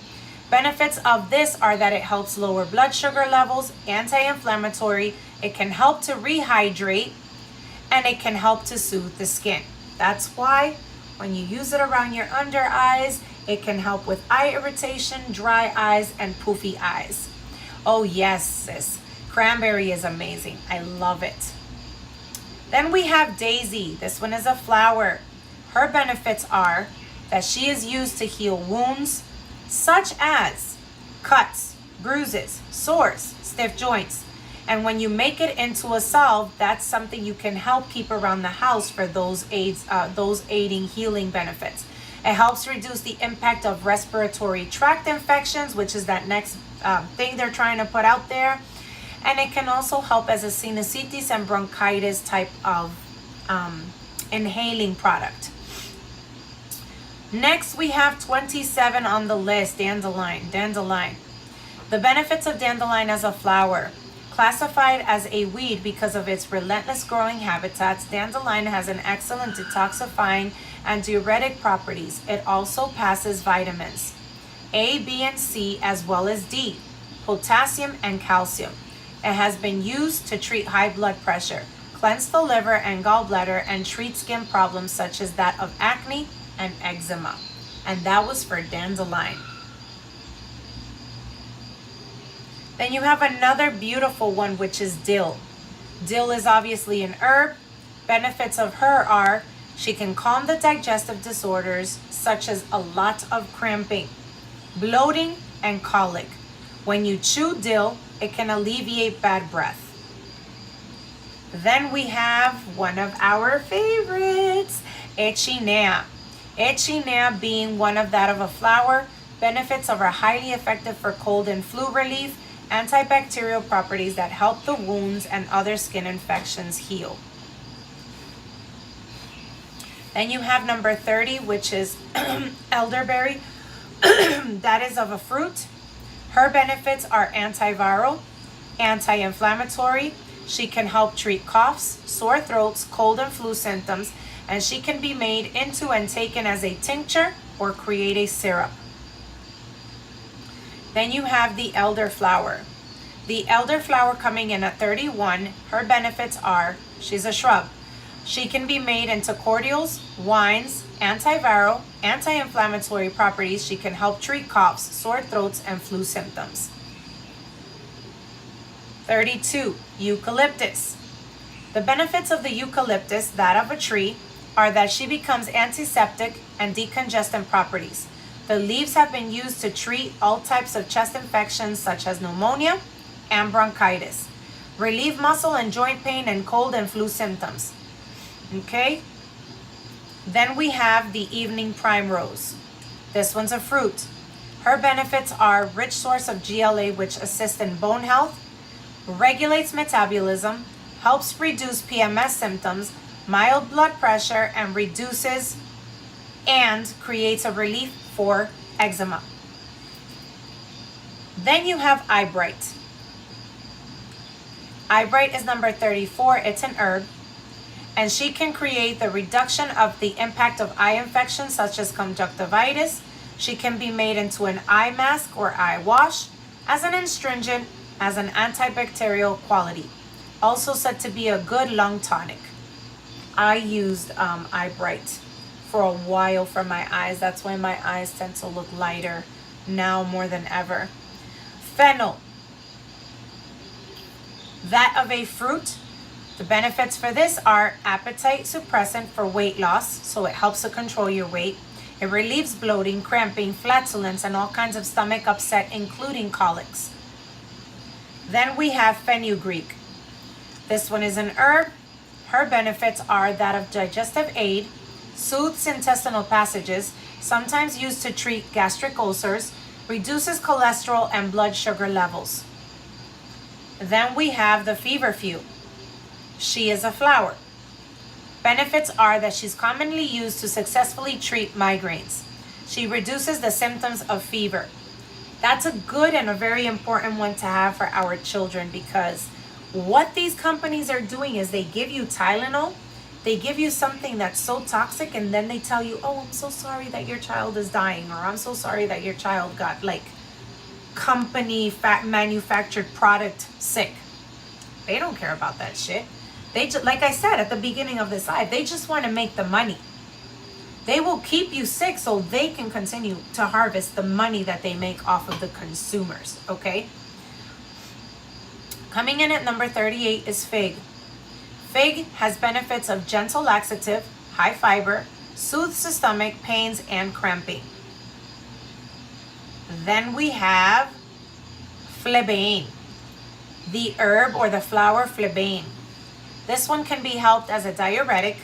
Benefits of this are that it helps lower blood sugar levels, anti-inflammatory, it can help to rehydrate, and it can help to soothe the skin. That's why when you use it around your under eyes, it can help with eye irritation, dry eyes, and poofy eyes. Oh yes, sis. Cranberry is amazing. I love it. Then we have daisy. This one is a flower. Her benefits are that she is used to heal wounds such as cuts, bruises, sores, stiff joints. And when you make it into a salve, that's something you can help keep around the house for those aiding healing benefits. It helps reduce the impact of respiratory tract infections, which is that next thing they're trying to put out there. And it can also help as a sinusitis and bronchitis type of inhaling product. Next, we have 27 on the list, dandelion. Dandelion. The benefits of dandelion as a flower. Classified as a weed because of its relentless growing habitats, dandelion has an excellent detoxifying and diuretic properties. It also passes vitamins A, B, and C, as well as D, potassium, and calcium. It has been used to treat high blood pressure, cleanse the liver and gallbladder, and treat skin problems such as that of acne and eczema. And that was for dandelion. Then you have another beautiful one, which is dill. Dill is obviously an herb. Benefits of her are she can calm the digestive disorders such as a lot of cramping, bloating, and colic. When you chew dill, it can alleviate bad breath. Then we have one of our favorites, echinacea. Echinacea being one of that of a flower. Benefits of are highly effective for cold and flu relief, antibacterial properties that help the wounds and other skin infections heal. Then you have number 30, which is elderberry. That is of a fruit. Her benefits are antiviral, anti-inflammatory. She can help treat coughs, sore throats, cold and flu symptoms, and she can be made into and taken as a tincture or create a syrup. Then you have the elderflower. The elderflower coming in at 31, her benefits are, she's a shrub. She can be made into cordials, wines, antiviral, anti-inflammatory properties. She can help treat coughs, sore throats, and flu symptoms. 32, eucalyptus. The benefits of the eucalyptus, that of a tree, are that she becomes antiseptic and decongestant properties. The leaves have been used to treat all types of chest infections such as pneumonia and bronchitis. Relieve muscle and joint pain and cold and flu symptoms. Okay? Then we have the evening primrose. This one's a fruit. Her benefits are rich source of GLA, which assists in bone health, regulates metabolism, helps reduce PMS symptoms, mild blood pressure, and reduces and creates a relief for eczema. Then you have eyebright. Eyebright is number 34. It's an herb, and she can create the reduction of the impact of eye infections such as conjunctivitis. She can be made into an eye mask or eye wash, as an astringent, as an antibacterial quality. Also said to be a good lung tonic. I used eyebright for a while for my eyes. That's why my eyes tend to look lighter now more than ever. Fennel, that of a fruit. The benefits for this are appetite suppressant for weight loss, so it helps to control your weight. It relieves bloating, cramping, flatulence, and all kinds of stomach upset, including colics. Then we have fenugreek. This one is an herb. Her benefits are that of digestive aid, soothes intestinal passages, sometimes used to treat gastric ulcers, reduces cholesterol and blood sugar levels. Then we have the feverfew. She is a flower. Benefits are that she's commonly used to successfully treat migraines. She reduces the symptoms of fever. That's a good and a very important one to have for our children, because what these companies are doing is they give you Tylenol, they give you something that's so toxic, and then they tell you, oh, I'm so sorry that your child is dying, or I'm so sorry that your child got like company manufactured product sick. They don't care about that shit. They just, like I said at the beginning of this live, they just want to make the money. They will keep you sick so they can continue to harvest the money that they make off of the consumers, okay? Coming in at number 38 is fig. Fig has benefits of gentle laxative, high fiber, soothes the stomach, pains, and cramping. Then we have fleabane, the herb or the flower fleabane. This one can be helped as a diuretic,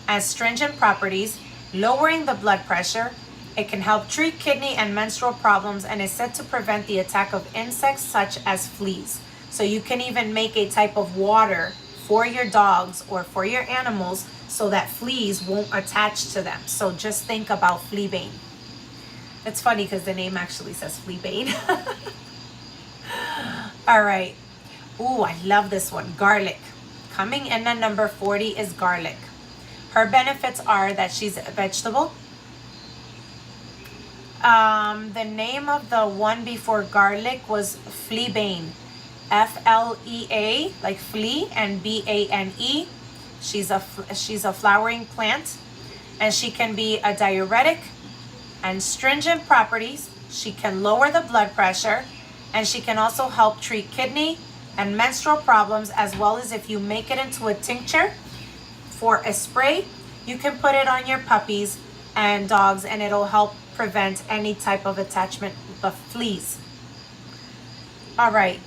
astringent properties, lowering the blood pressure. It can help treat kidney and menstrual problems, and is said to prevent the attack of insects such as fleas. So you can even make a type of water for your dogs or for your animals so that fleas won't attach to them. So just think about fleabane. It's funny because the name actually says fleabane. All right. Ooh, I love this one. Garlic. Coming in at number 40 is garlic. Her benefits are that she's a vegetable. The name of the one before garlic was fleabane. F-L-E-A, like flea, and B-A-N-E. She's a flowering plant, and she can be a diuretic and astringent properties. She can lower the blood pressure, and she can also help treat kidney and menstrual problems, as well as if you make it into a tincture for a spray, you can put it on your puppies and dogs, and it'll help prevent any type of attachment of fleas. All right,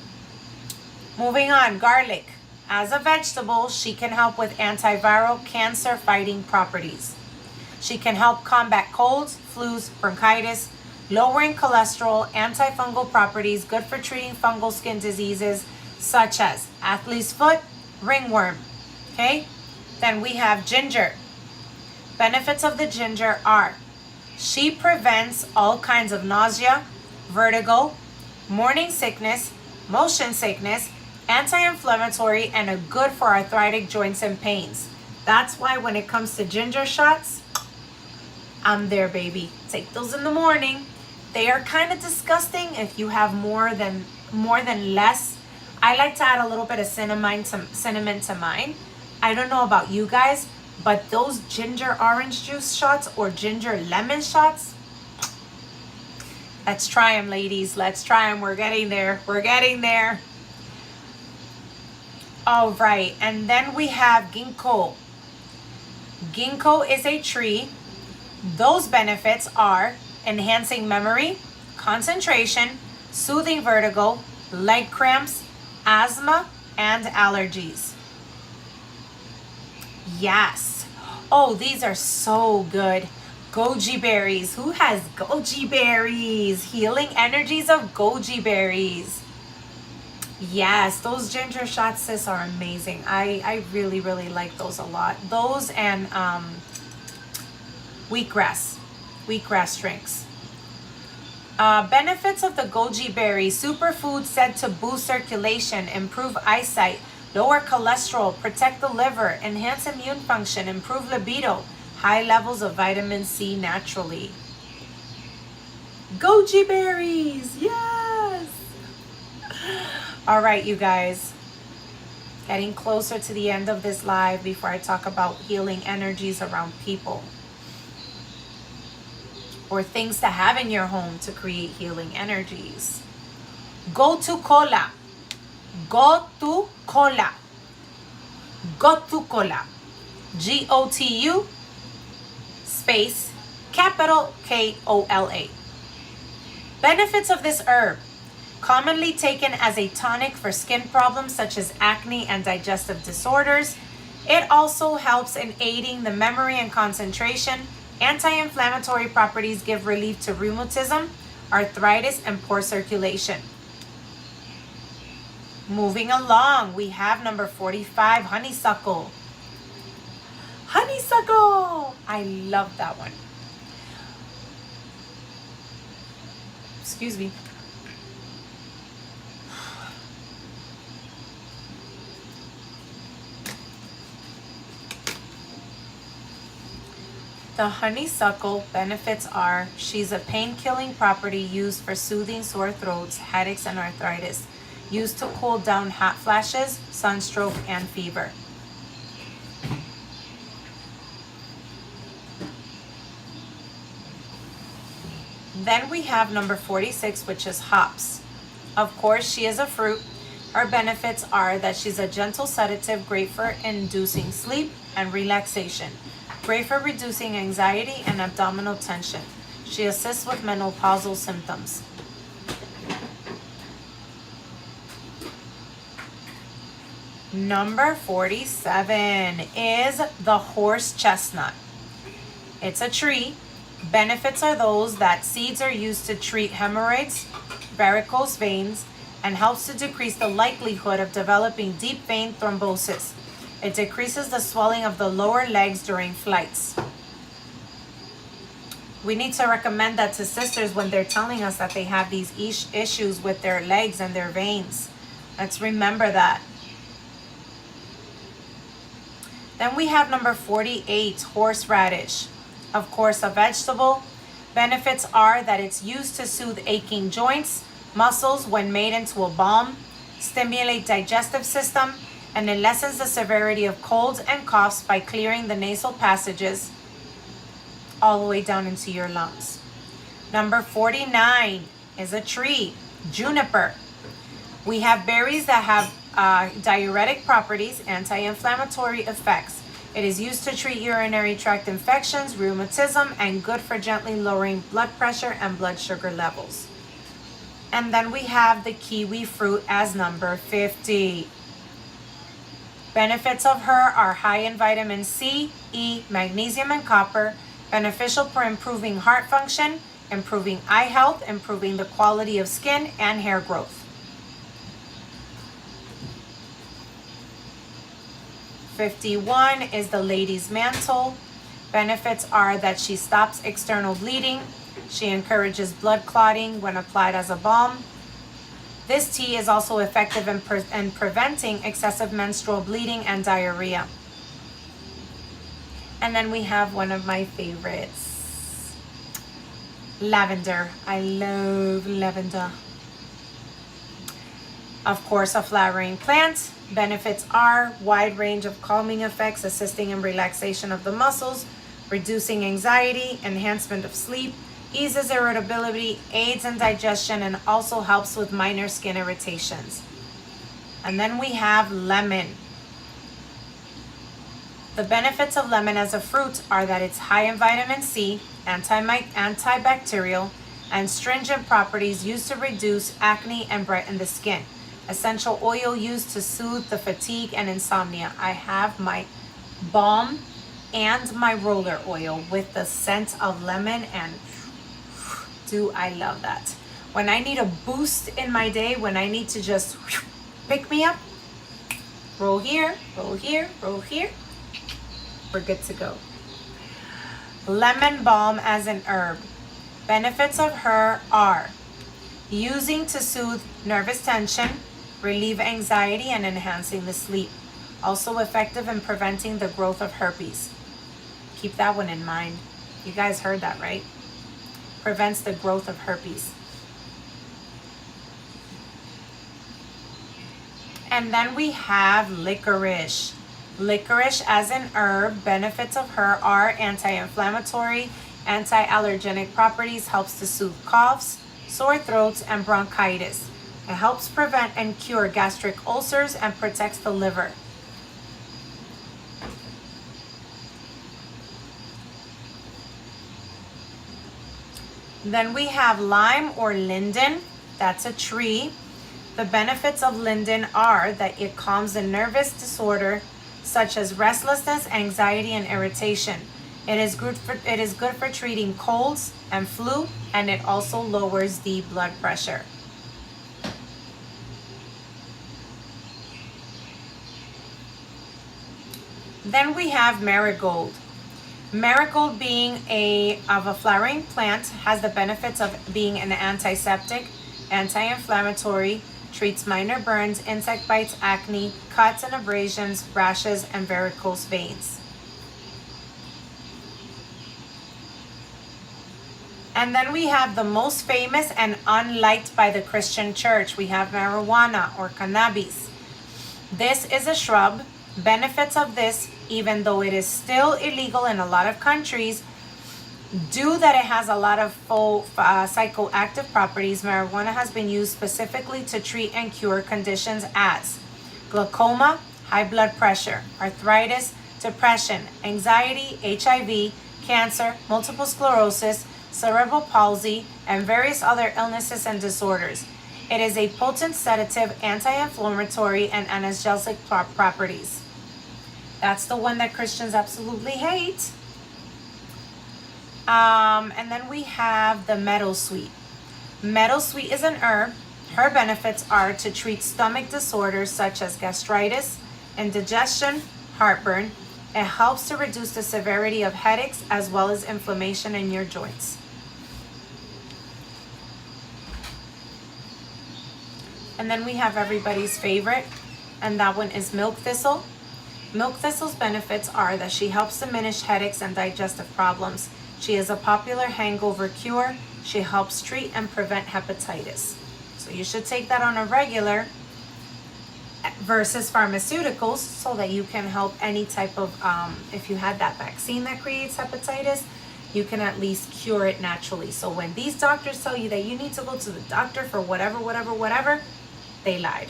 moving on. Garlic. As a vegetable, she can help with antiviral, cancer-fighting properties. She can help combat colds, flus, bronchitis, lowering cholesterol, antifungal properties, good for treating fungal skin diseases such as athlete's foot, ringworm. Okay? Then we have ginger. Benefits of the ginger are she prevents all kinds of nausea, vertigo, morning sickness, motion sickness, anti-inflammatory, and a good for arthritic joints and pains. That's why when it comes to ginger shots, I'm there, baby. Take those in the morning. They are kind of disgusting if you have more than less. I like to add a little bit of cinnamon to mine. I don't know about you guys, but those ginger orange juice shots or ginger lemon shots, let's try them, ladies. Let's try them. We're getting there. We're getting there. All right, and then we have ginkgo. Ginkgo is a tree. Those benefits are enhancing memory, concentration, soothing vertigo, leg cramps, asthma, and allergies. Yes. Oh, these are so good. Goji berries. Who has goji berries? Healing energies of goji berries. Yes, those ginger shots, sis, are amazing. I really, really like those a lot. Those and wheatgrass drinks. Benefits of the goji berry. Superfood said to boost circulation, improve eyesight, lower cholesterol, protect the liver, enhance immune function, improve libido, high levels of vitamin C naturally. Goji berries, yes! All right, you guys. Getting closer to the end of this live before I talk about healing energies around people. Or things to have in your home to create healing energies. Gotu kola. Gotu kola. Gotu kola. Gotu space capital Kola. Benefits of this herb. Commonly taken as a tonic for skin problems such as acne and digestive disorders. It also helps in aiding the memory and concentration. Anti-inflammatory properties give relief to rheumatism, arthritis, and poor circulation. Moving along, we have number 45, honeysuckle. Honeysuckle! I love that one. Excuse me. The honeysuckle benefits are she's a pain-killing property used for soothing sore throats, headaches, and arthritis. Used to cool down hot flashes, sunstroke, and fever. Then we have number 46, which is hops. Of course, she is a fruit. Her benefits are that she's a gentle sedative, great for inducing sleep and relaxation. Great for reducing anxiety and abdominal tension. She assists with menopausal symptoms. Number 47 is the horse chestnut. It's a tree. Benefits are those that seeds are used to treat hemorrhoids, varicose veins, and helps to decrease the likelihood of developing deep vein thrombosis. It decreases the swelling of the lower legs during flights. We need to recommend that to sisters when they're telling us that they have these issues with their legs and their veins. Let's remember that. Then we have number 48, horseradish. Of course, a vegetable. Benefits are that it's used to soothe aching joints, muscles when made into a balm, stimulate digestive system, and it lessens the severity of colds and coughs by clearing the nasal passages all the way down into your lungs. Number 49 is a tree, juniper. We have berries that have diuretic properties, anti-inflammatory effects. It is used to treat urinary tract infections, rheumatism, and good for gently lowering blood pressure and blood sugar levels. And then we have the kiwi fruit as number 50. Benefits of her are high in vitamin C, E, magnesium, and copper, beneficial for improving heart function, improving eye health, improving the quality of skin and hair growth. 51 is the lady's mantle. Benefits are that she stops external bleeding. She encourages blood clotting when applied as a balm. This tea is also effective in preventing excessive menstrual bleeding and diarrhea. And then we have one of my favorites, lavender. I love lavender. Of course, a flowering plant. Benefits are wide range of calming effects, assisting in relaxation of the muscles, reducing anxiety, enhancement of sleep, eases irritability, aids in digestion, and also helps with minor skin irritations. And then we have lemon. The benefits of lemon as a fruit are that it's high in vitamin C, antibacterial, and stringent properties used to reduce acne and brighten the skin. Essential oil used to soothe the fatigue and insomnia. I have my balm and my roller oil with the scent of lemon, and do I love that. When I need a boost in my day, when I need to just pick me up, roll here, roll here, roll here, we're good to go. Lemon balm as an herb. Benefits of her are using to soothe nervous tension, relieve anxiety, and enhancing the sleep. Also effective in preventing the growth of herpes. Keep that one in mind. You guys heard that, right? Prevents the growth of herpes. And then we have licorice. Licorice as an herb. Benefits of her are anti-inflammatory, anti-allergenic properties, helps to soothe coughs, sore throats, and bronchitis. It helps prevent and cure gastric ulcers and protects the liver. Then we have lime or linden. That's a tree. The benefits of linden are that it calms the nervous disorder such as restlessness, anxiety, and irritation. It is good for treating colds and flu, and it also lowers the blood pressure. Then we have marigold. Marigold, being a flowering plant, has the benefits of being an antiseptic, anti-inflammatory, treats minor burns, insect bites, acne, cuts and abrasions, rashes, and varicose veins. And then we have the most famous and unliked by the Christian church. We have marijuana or cannabis. This is a shrub. Benefits of this, even though it is still illegal in a lot of countries, due that it has a lot of psychoactive properties, marijuana has been used specifically to treat and cure conditions as glaucoma, high blood pressure, arthritis, depression, anxiety, HIV, cancer, multiple sclerosis, cerebral palsy, and various other illnesses and disorders. It is a potent sedative, anti-inflammatory, and analgesic properties. That's the one that Christians absolutely hate. And then we have the meadowsweet. Meadowsweet is an herb. Her benefits are to treat stomach disorders such as gastritis, indigestion, heartburn. It helps to reduce the severity of headaches as well as inflammation in your joints. And then we have everybody's favorite, and that one is milk thistle. Milk thistle's benefits are that she helps diminish headaches and digestive problems. She is a popular hangover cure. She helps treat and prevent hepatitis. So you should take that on a regular versus pharmaceuticals so that you can help any type of, if you had that vaccine that creates hepatitis, you can at least cure it naturally. So when these doctors tell you that you need to go to the doctor for whatever, they lied.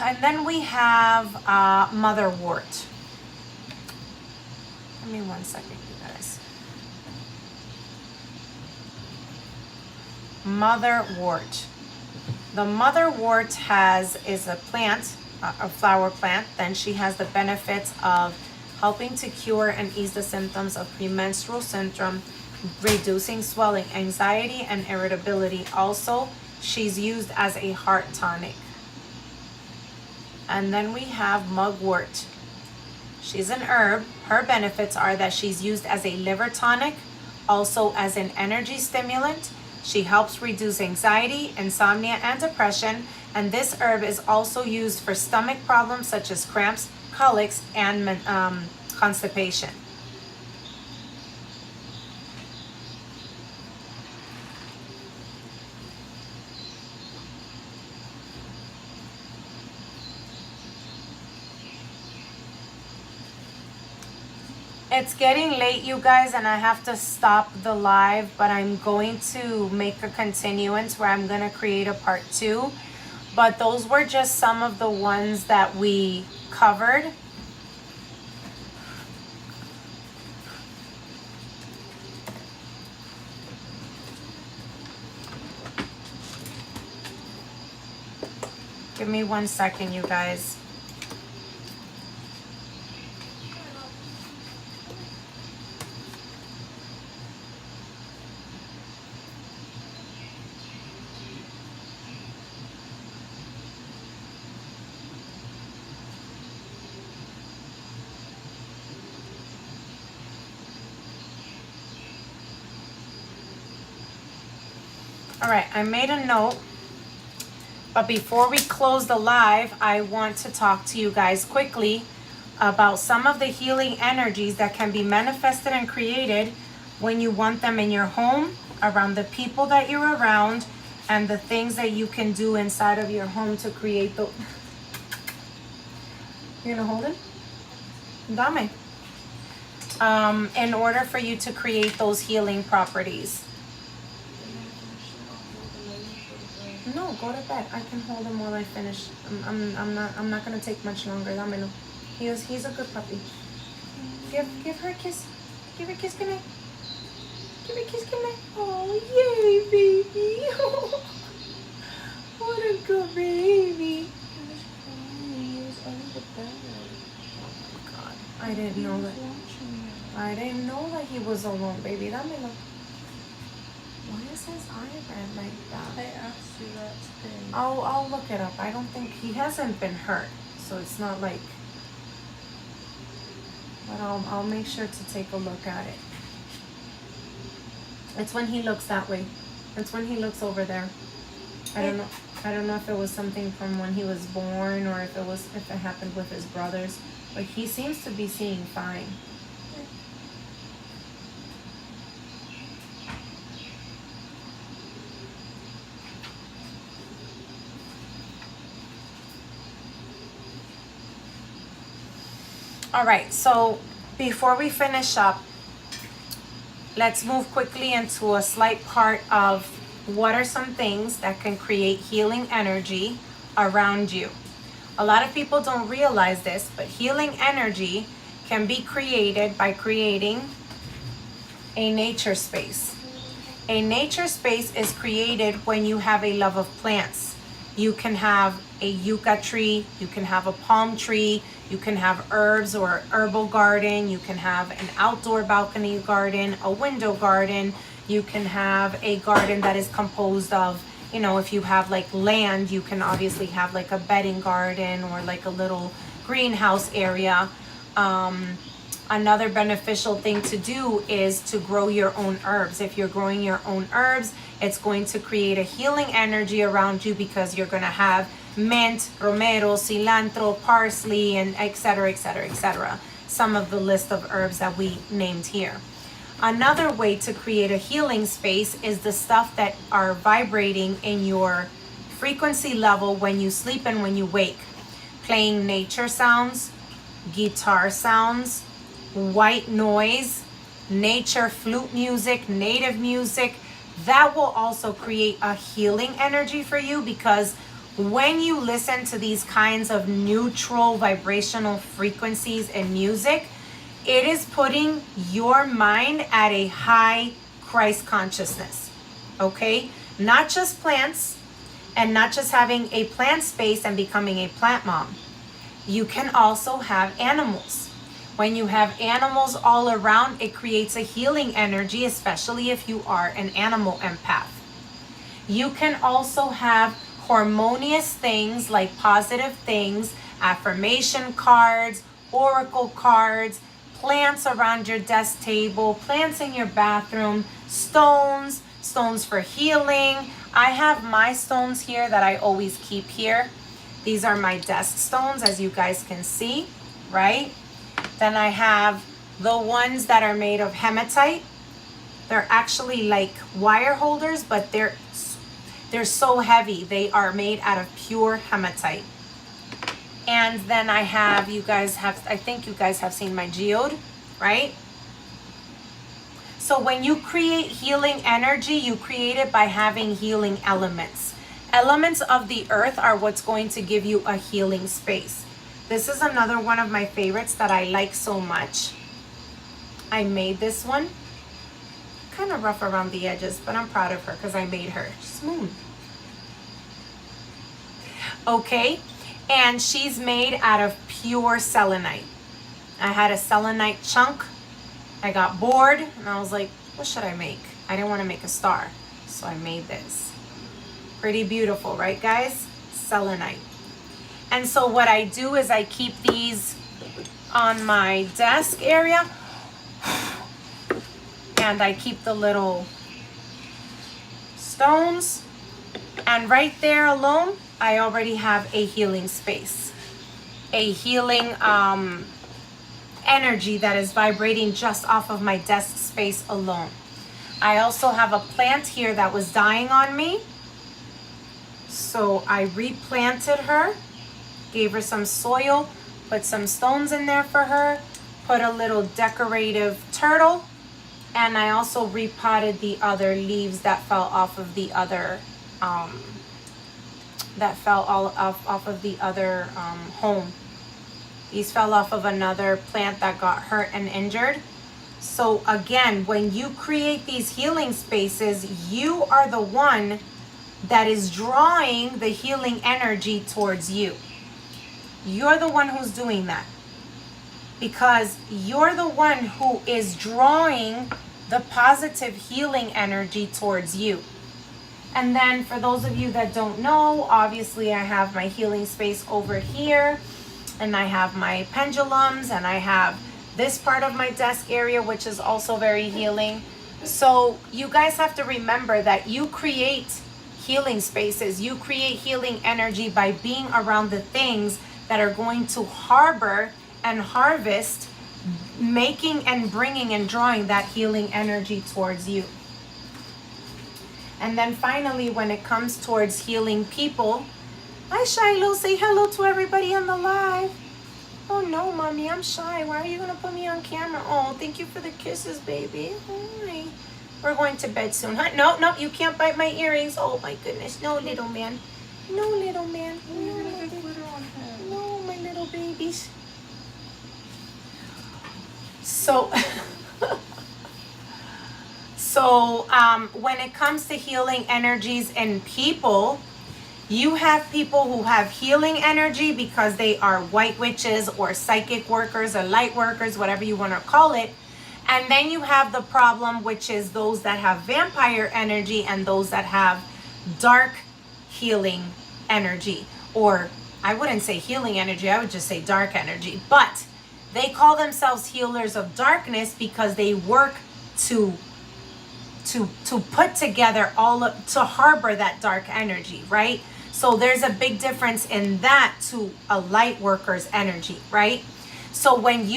And then we have motherwort. Give me 1 second, you guys. Motherwort. The motherwort is a plant, a flower plant. Then she has the benefits of helping to cure and ease the symptoms of premenstrual syndrome, reducing swelling, anxiety, and irritability. Also, she's used as a heart tonic. And then we have mugwort. She's an herb. Her benefits are that she's used as a liver tonic, also as an energy stimulant. She helps reduce anxiety, insomnia, and depression. And this herb is also used for stomach problems such as cramps, colics, and constipation. It's getting late, you guys, and I have to stop the live, but I'm going to make a continuance where I'm going to create a part 2. but those were just some of the ones that we covered. Give me 1 second, you guys. All right, I made a note. But before we close the live, I want to talk to you guys quickly about some of the healing energies that can be manifested and created when you want them in your home, around the people that you're around, and the things that you can do inside of your home to create the... You're gonna hold it? Dame. In order for you to create those healing properties. No, go to bed. I can hold him while I finish. I'm not gonna take much longer. Dámelo. He's a good puppy. Give her a kiss. Give her a kiss. Good night. Give her a kiss. Good night. Oh, yay, baby. What a good baby. He was under the bed. Oh God, I didn't know that. I didn't know that he was alone, baby. Dámelo. Why is his eye red like that? I asked you that today. I'll look it up. I don't think he hasn't been hurt, so it's not like. But I'll make sure to take a look at it. It's when he looks that way. It's when he looks over there. I don't know. I don't know if it was something from when he was born or if it happened with his brothers. But he seems to be seeing fine. All right, so before we finish up, let's move quickly into a slight part of what are some things that can create healing energy around you. A lot of people don't realize this, but healing energy can be created by creating a nature space. A nature space is created when you have a love of plants. You can have a yucca tree, you can have a palm tree, you can have herbs or herbal garden, you can have an outdoor balcony garden, a window garden, you can have a garden that is composed of, you know, if you have like land, you can obviously have like a bedding garden or like a little greenhouse area. Another beneficial thing to do is to grow your own herbs. If you're growing your own herbs, it's going to create a healing energy around you because you're going to have mint, romero, cilantro, parsley, and etc., etc., etc. Some of the list of herbs that we named here. Another way to create a healing space is the stuff that are vibrating in your frequency level when you sleep and when you wake. Playing nature sounds, guitar sounds, white noise, nature flute music, native music. That will also create a healing energy for you, because when you listen to these kinds of neutral vibrational frequencies in music, it is putting your mind at a high Christ consciousness, okay? Not just plants and not just having a plant space and becoming a plant mom. You can also have animals. When you have animals all around, it creates a healing energy, especially if you are an animal empath. You can also have harmonious things like positive things, affirmation cards, oracle cards, plants around your desk table, plants in your bathroom, stones for healing. I have my stones here that I always keep here. These are my desk stones, as you guys can see, right? Then I have the ones that are made of hematite. They're actually like wire holders, but they're so heavy. They are made out of pure hematite. And then I have, I think you guys have seen my geode, right? So when you create healing energy, you create it by having healing elements. Elements of the earth are what's going to give you a healing space. This is another one of my favorites that I like so much. I made this one. Kind of rough around the edges, but I'm proud of her because I made her smooth. Okay, and she's made out of pure selenite. I had a selenite chunk. I got bored and I was like, what should I make? I didn't want to make a star, so I made this. Pretty beautiful, right guys? Selenite. And so what I do is I keep these on my desk area, and I keep the little stones, and right there alone I already have a healing space, a healing energy that is vibrating just off of my desk space alone. I also have a plant here that was dying on me, so I replanted her, gave her some soil, put some stones in there for her, put a little decorative turtle, and I also repotted the other leaves that fell off of the other home. These fell off of another plant that got hurt and injured. So again, when you create these healing spaces, you are the one that is drawing the healing energy towards you. You're the one who's doing that, because you're the one who is drawing the positive healing energy towards you. And then for those of you that don't know, obviously I have my healing space over here, and I have my pendulums, and I have this part of my desk area, which is also very healing. So you guys have to remember that you create healing spaces, you create healing energy by being around the things that are going to harbor and harvest, making and bringing and drawing that healing energy towards you. And then finally, when it comes towards healing people, hi Shiloh, say hello to everybody on the live. Oh no, mommy, I'm shy. Why are you gonna put me on camera? Oh, thank you for the kisses, baby. Hi. We're going to bed soon. Huh? No, no, you can't bite my earrings. Oh my goodness. No, little man. No, little man. No, my little babies. So, when it comes to healing energies in people, you have people who have healing energy because they are white witches or psychic workers or light workers, whatever you want to call it. And then you have the problem, which is those that have vampire energy and those that have dark healing energy. Or I wouldn't say healing energy, I would just say dark energy. But they call themselves healers of darkness because they work to put together to harbor that dark energy, right? So there's a big difference in that to a light worker's energy, right? So when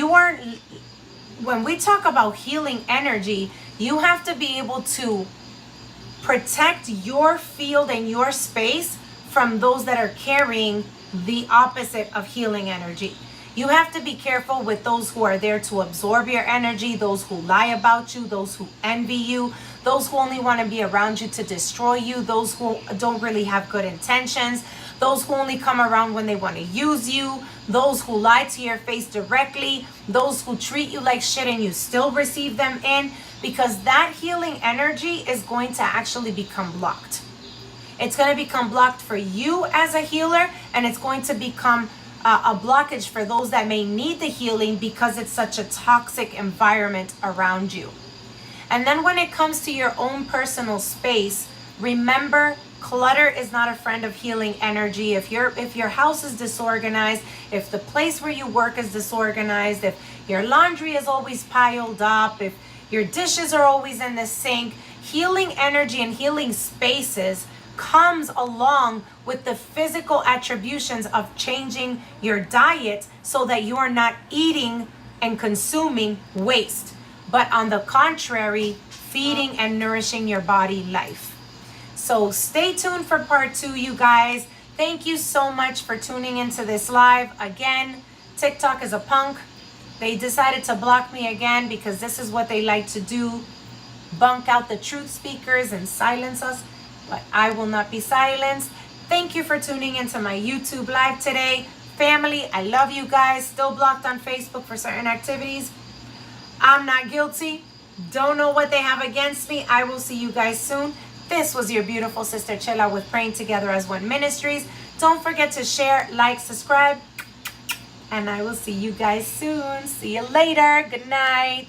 we talk about healing energy, you have to be able to protect your field and your space from those that are carrying the opposite of healing energy. You have to be careful with those who are there to absorb your energy, those who lie about you, those who envy you, those who only want to be around you to destroy you, those who don't really have good intentions, those who only come around when they want to use you, those who lie to your face directly, those who treat you like shit and you still receive them in, because that healing energy is going to actually become blocked. It's going to become blocked for you as a healer, and it's going to become a blockage for those that may need the healing because it's such a toxic environment around you. And then when it comes to your own personal space, remember, clutter is not a friend of healing energy. If your house is disorganized, if the place where you work is disorganized, if your laundry is always piled up, if your dishes are always in the sink, healing energy and healing spaces comes along with the physical attributions of changing your diet so that you are not eating and consuming waste, but on the contrary, feeding and nourishing your body life. So stay tuned for part 2, you guys. Thank you so much for tuning into this live. Again, TikTok is a punk. They decided to block me again because this is what they like to do, bunk out the truth speakers and silence us. But I will not be silenced. Thank you for tuning into my YouTube live today. Family, I love you guys. Still blocked on Facebook for certain activities. I'm not guilty. Don't know what they have against me. I will see you guys soon. This was your beautiful sister Chela with Praying Together as One Ministries. Don't forget to share, like, subscribe. And I will see you guys soon. See you later. Good night.